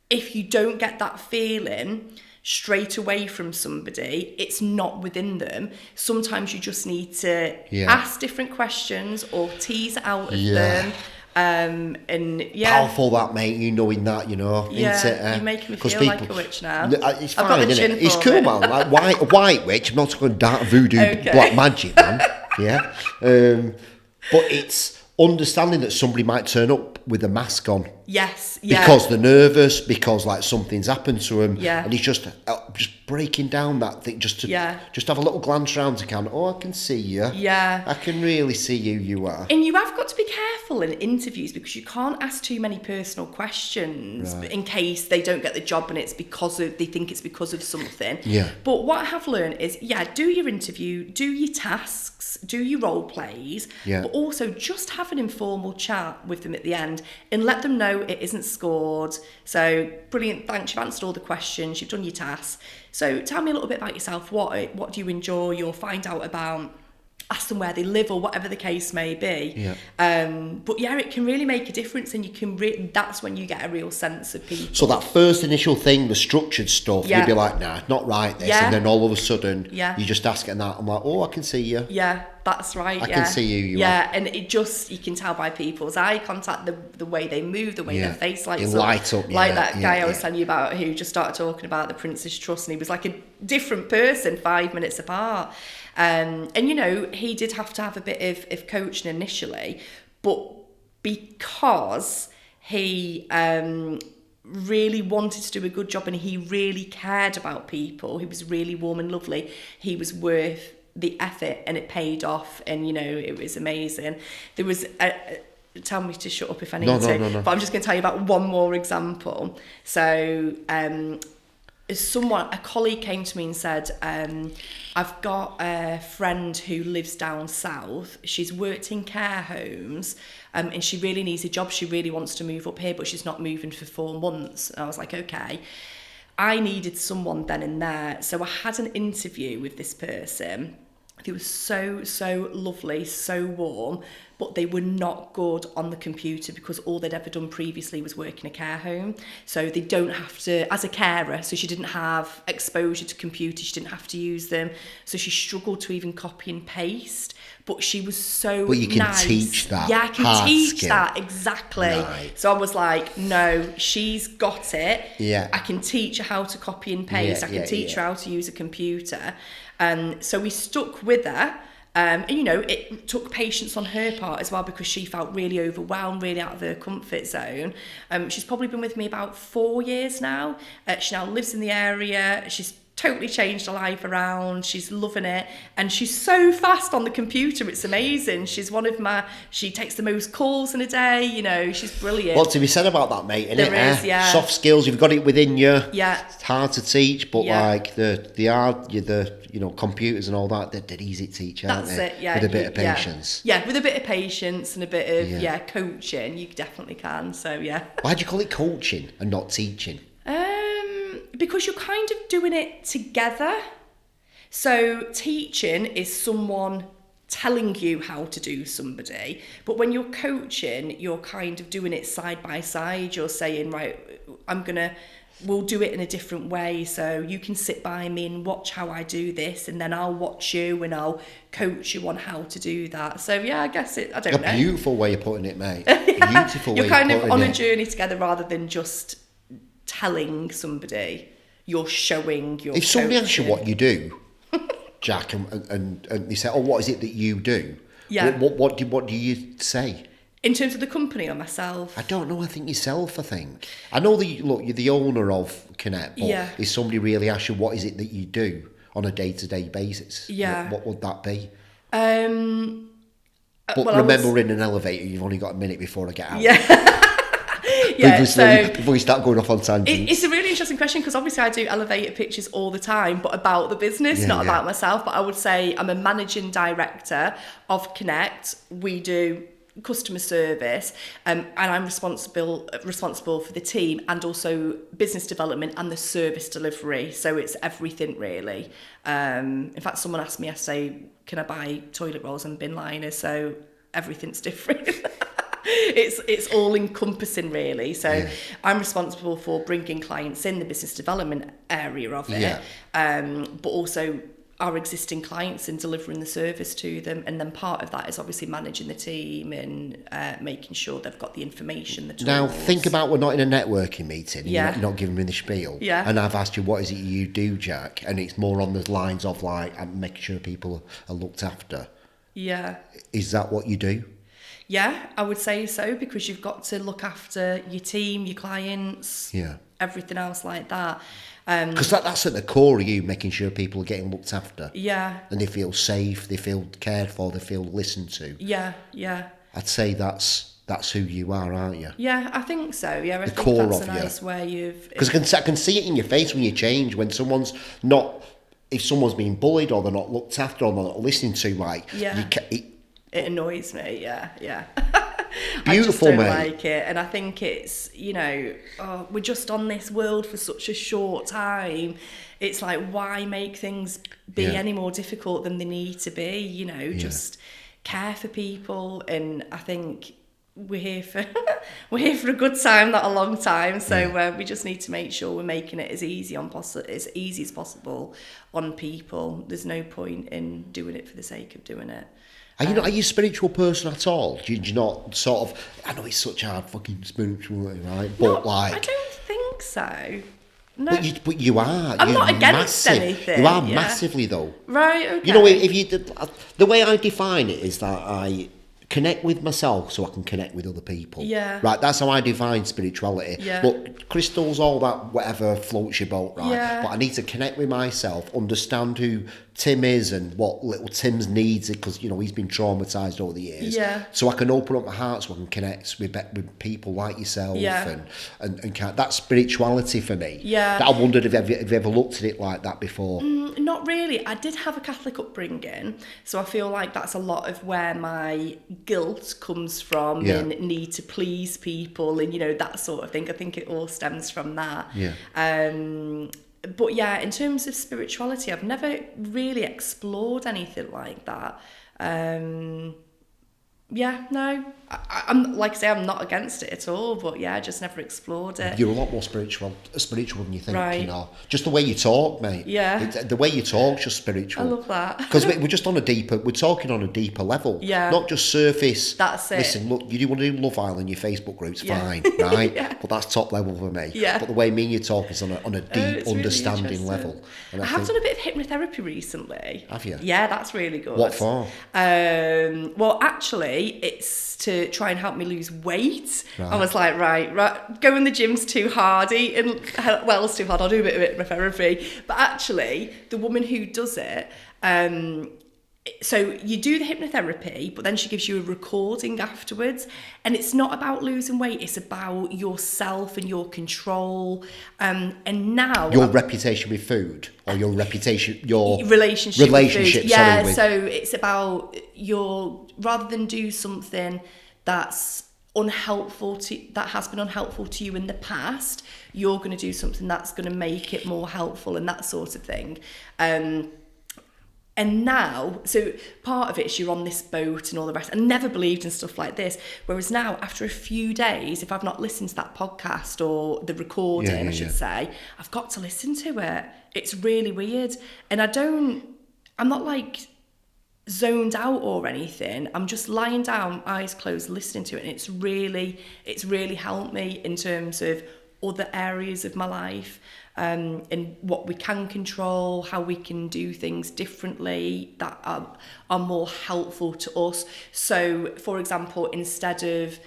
if you don't get that feeling straight away from somebody, it's not within them. Sometimes you just need to ask different questions or tease out of them. Powerful that, mate, knowing that, you're making me feel like a witch now. It's fine, isn't it? It's cool, man. Like a white witch. I'm not talking dark voodoo, black magic, man. Yeah. But it's understanding that somebody might turn up with a mask on. Yes, yeah. Because they're nervous, because like something's happened to them. Yeah. And it's just breaking down that thing, just have a little glance around to I can see you. Yeah. I can really see you are. And you have got to be careful in interviews because you can't ask too many personal questions in case they don't get the job and it's they think it's because of something. Yeah. But what I have learned is, do your interview, do your tasks, do your role plays, but also just have an informal chat with them at the end and let them know it isn't scored. So brilliant, thanks, you've answered all the questions, you've done your tasks. So tell me a little bit about yourself. What do you enjoy or find out about ask them where they live or whatever the case may be. Yeah. But yeah, it can really make a difference, and you can that's when you get a real sense of people. So that first initial thing, the structured stuff, Yeah. you'd be like, nah, not right this. Yeah. And then all of a sudden, Yeah. you just asking that. I'm like, oh, I can see you. Yeah, that's right. I can see you Yeah, and it just, you can tell by people's eye contact, the way they move, the way their face lights They light up, like yeah, that guy yeah, I was yeah. telling you about who just started talking about the Prince's Trust, and he was like a different person 5 minutes apart. And you know, he did have to have a bit of coaching initially, but because he really wanted to do a good job and he really cared about people, he was really warm and lovely, he was worth the effort, and it paid off, and you know, it was amazing. There was tell me to shut up if I need to. No. But I'm just going to tell you about one more example. So a colleague came to me and said, I've got a friend who lives down south. She's worked in care homes, and she really needs a job. She really wants to move up here, but she's not moving for 4 months. And I was like, okay. I needed someone then and there. So I had an interview with this person. They were so lovely, so warm, but they were not good on the computer because all they'd ever done previously was work in a care home. So they don't have to, as a carer, so she didn't have exposure to computers, she didn't have to use them. So she struggled to even copy and paste, but she was so But you can nice. teach that. Yeah, I can hard teach skill. that, exactly. Right. So I was like, no, she's got it. Yeah. I can teach her how to copy and paste. Yeah, I can yeah, teach yeah. her how to use a computer. So we stuck with her. And you know, it took patience on her part as well, because she felt really overwhelmed, really out of her comfort zone. She's probably been with me about 4 years now. She now lives in the area. She's totally changed her life around. She's loving it, and she's so fast on the computer. It's amazing. She takes the most calls in a day. You know, she's brilliant. What's to be said about that, mate? There is, yeah. Soft skills, you've got it within you. Yeah. It's hard to teach, but Yeah. like the computers and all that, they're easy to teach, aren't That's they? it, yeah. With a bit of patience. Yeah, with a bit of patience and a bit of Yeah. coaching, you definitely can. So yeah. Why do you call it coaching and not teaching? Because you're kind of doing it together. So teaching is someone telling you how to do somebody, but when you're coaching, you're kind of doing it side by side. You're saying, right, we'll do it in a different way, so you can sit by me and watch how I do this, and then I'll watch you and I'll coach you on how to do that. So yeah, I guess I don't know. A beautiful way of putting it, mate. Beautiful way You're kind of of putting on it. a journey together rather than just telling somebody. You're showing your If somebody asks you coaching. what you do, Jack, and they say, oh, what is it that you do? Yeah. What do you say? In terms of the company or myself? I don't know. I think yourself. I think I know that. You're the owner of Connect. But Yeah. if somebody really asks you what is it that you do on a day-to-day basis, Yeah. what would that be? But well, remember, we're in an elevator. You've only got a minute before I get out. Yeah. Yeah, Before you start going off on tangents. It's a really interesting question, because obviously I do elevator pitches all the time, but about the business, Yeah, not yeah. about myself. But I would say I'm a managing director of Connect. We do customer service, and I'm responsible for the team, and also business development and the service delivery. So it's everything really. In fact, someone asked me yesterday, can I buy toilet rolls and bin liners? So everything's different. It's all encompassing really. So Yeah. I'm responsible for bringing clients in the business development area of it, Yeah. but also our existing clients and delivering the service to them. And then part of that is obviously managing the team and making sure they've got the information, the tools. Now, think about, we're not in a networking meeting. Yeah. You're not giving me the spiel. Yeah. And I've asked you, what is it you do, Jack? And it's more on the lines of like, I'm making sure people are looked after. Yeah. Is that what you do? Yeah, I would say so, because you've got to look after your team, your clients, Yeah. everything else like that. Because that's at the core of you, making sure people are getting looked after. Yeah, And they feel safe, they feel cared for, they feel listened to. yeah. I'd say that's who you are, aren't you? Yeah, I think so. Yeah, I The think core that's of a you. nice way of... Because I can see it in your face when you change, when someone's not, if someone's being bullied or they're not looked after or they're not listening to, like, Yeah. you It annoys me, yeah. I just Beautiful, don't mate. like it. And I think it's, we're just on this world for such a short time. It's like, why make things be any more difficult than they need to be? Just care for people. And I think we're here for a good time, not a long time. So we just need to make sure we're making it as easy as possible on people. There's no point in doing it for the sake of doing it. Are you a spiritual person at all? Do you not sort of? I know it's such hard fucking spirituality, right? But I don't think so. No. But you are. I'm You're not against massive. anything. You are massively though. Right. Okay. If you did, the way I define it is that I connect with myself so I can connect with other people. Yeah. Right, that's how I define spirituality. Yeah. Look, crystals, all that, whatever floats your boat, right? Yeah. But I need to connect with myself, understand who Tim is and what little Tim's needs it, because he's been traumatized over the years. Yeah. So I can open up my heart so I can connect with people like yourself. Yeah. And that's spirituality for me. Yeah. That I wondered if you ever looked at it like that before. Not really. I did have a Catholic upbringing, so I feel like that's a lot of where my guilt comes from and need to please people and that sort of thing. I think it all stems from that. Yeah. But yeah, in terms of spirituality, I've never really explored anything like that. No, I'm like I say, I'm not against it at all, but I just never explored it. You're a lot more spiritual than you think, Right. Just the way you talk, mate. Yeah. The way you talk's just spiritual. I love that. Because we're just we're talking on a deeper level. Yeah. Not just surface. That's it. Listen, look, you do want to do Love Island, your Facebook group's Yeah. fine, right? Yeah. But that's top level for me. Yeah. But the way me and you talk is on a deep It's really understanding interesting. level. And I have done a bit of hypnotherapy recently. Have you? Yeah, that's really good. What for? Well, actually, it's to try and help me lose weight. Right. I was like, right, going the gym's too hard, eating well's too hard, I'll do a bit of hypnotherapy. But actually, the woman who does it, so you do the hypnotherapy, but then she gives you a recording afterwards. And it's not about losing weight, it's about yourself and your control. And now... Your reputation with food, or your relationship with food. Yeah, with... so it's about rather than do something that's that has been unhelpful to you in the past, you're going to do something that's going to make it more helpful and that sort of thing. And now, so part of it is you're on this boat and all the rest. I never believed in stuff like this. Whereas now, after a few days, if I've not listened to that podcast or the recording, I should say, I've got to listen to it. It's really weird. And I'm not like zoned out or anything. I'm just lying down, eyes closed, listening to it. And it's really helped me in terms of other areas of my life. And what we can control, how we can do things differently that are more helpful to us. So, for example, instead of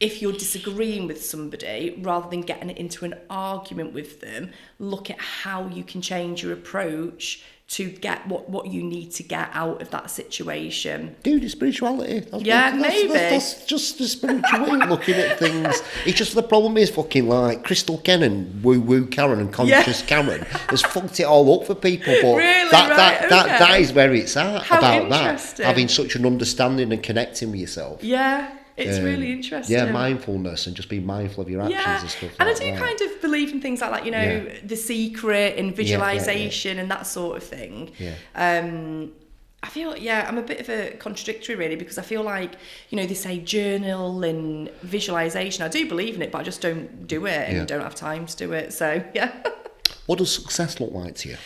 if you're disagreeing with somebody, rather than getting into an argument with them, look at how you can change your approach to get what you need to get out of that situation. Dude, it's spirituality. Maybe. That's just the spiritual way of looking at things. It's just the problem is fucking like Crystal Ken and Woo Woo Karen and Conscious Karen has fucked it all up for people. But really? that is where it's at. How about interesting. that. Having such an understanding and connecting with yourself. Yeah. It's really interesting. Yeah, mindfulness and just being mindful of your actions and stuff like that. And I do kind of believe in things like The Secret and visualisation and that sort of thing. Yeah. I feel, I'm a bit of a contradictory really, because I feel like, they say journal and visualisation. I do believe in it, but I just don't do it and don't have time to do it. So, yeah. What does success look like to you?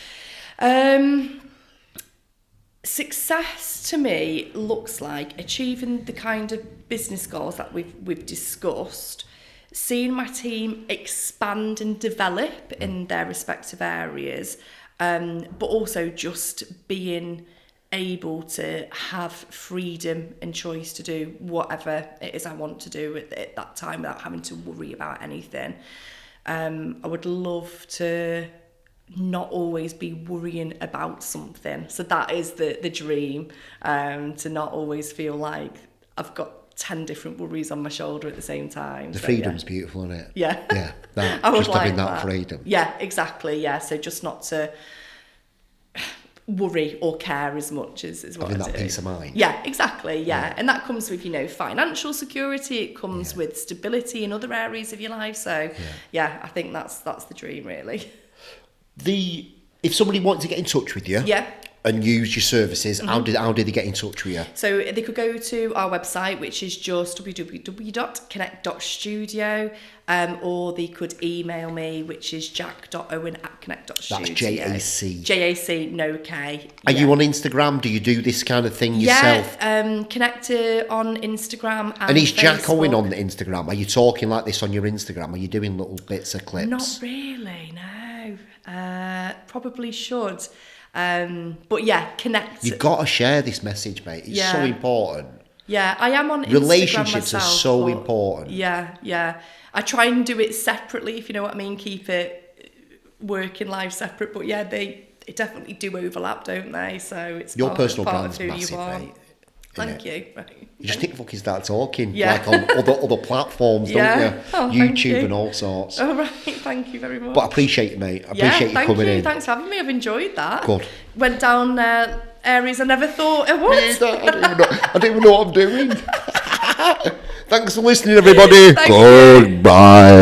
Success to me looks like achieving the kind of business goals that we've discussed, seeing my team expand and develop in their respective areas, but also just being able to have freedom and choice to do whatever it is I want to do at that time without having to worry about anything. I would love to not always be worrying about something. So that is the dream, to not always feel like I've got 10 different worries on my shoulder at the same time. The freedom's beautiful, isn't it? Yeah. Yeah. I would just like having that freedom. Yeah, exactly. Yeah. So just not to... worry or care as much as what Having I that do. peace of mind. Yeah, exactly. Yeah. And that comes with, financial security. It comes with stability in other areas of your life. So yeah, I think that's the dream, really. If somebody wanted to get in touch with you, and use your services, how did they get in touch with you? So they could go to our website, which is just www.connect.studio, or they could email me, which is jac.owen@connect.studio. That's JAC. JAC, no K. Are you on Instagram? Do you do this kind of thing yourself? Yeah, Connect on Instagram and is Jac Facebook. Owen on the Instagram? Are you talking like this on your Instagram? Are you doing little bits of clips? Not really, no. Probably should. But yeah, Connect. You've got to share this message, mate. It's so important. Yeah, I am on Instagram Relationships myself, are so but important. Yeah. I try and do it separately, if you know what I mean. Keep it work and life separate. But yeah, they definitely do overlap, don't they? So it's your personal part brand's of who massive, you are. mate. Thank you. You just need to fucking start talking, Yeah. like on other platforms, don't you? Oh, thank YouTube you. and all sorts. All right, thank you very much. But I appreciate it, mate. I appreciate you thank coming you. in. Thanks for having me. I've enjoyed that. Good. Went down areas I never thought I would. I don't even know what I'm doing. Thanks for listening, everybody. Thank you. Goodbye.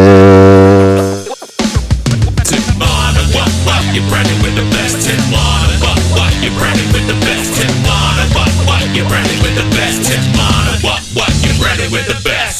Marner, what, you're branded with the best. Tim Marner, what, you're branded with the best. Tim Marner, what, you're branded with the best. Tim Marner, what, you're branded with the best.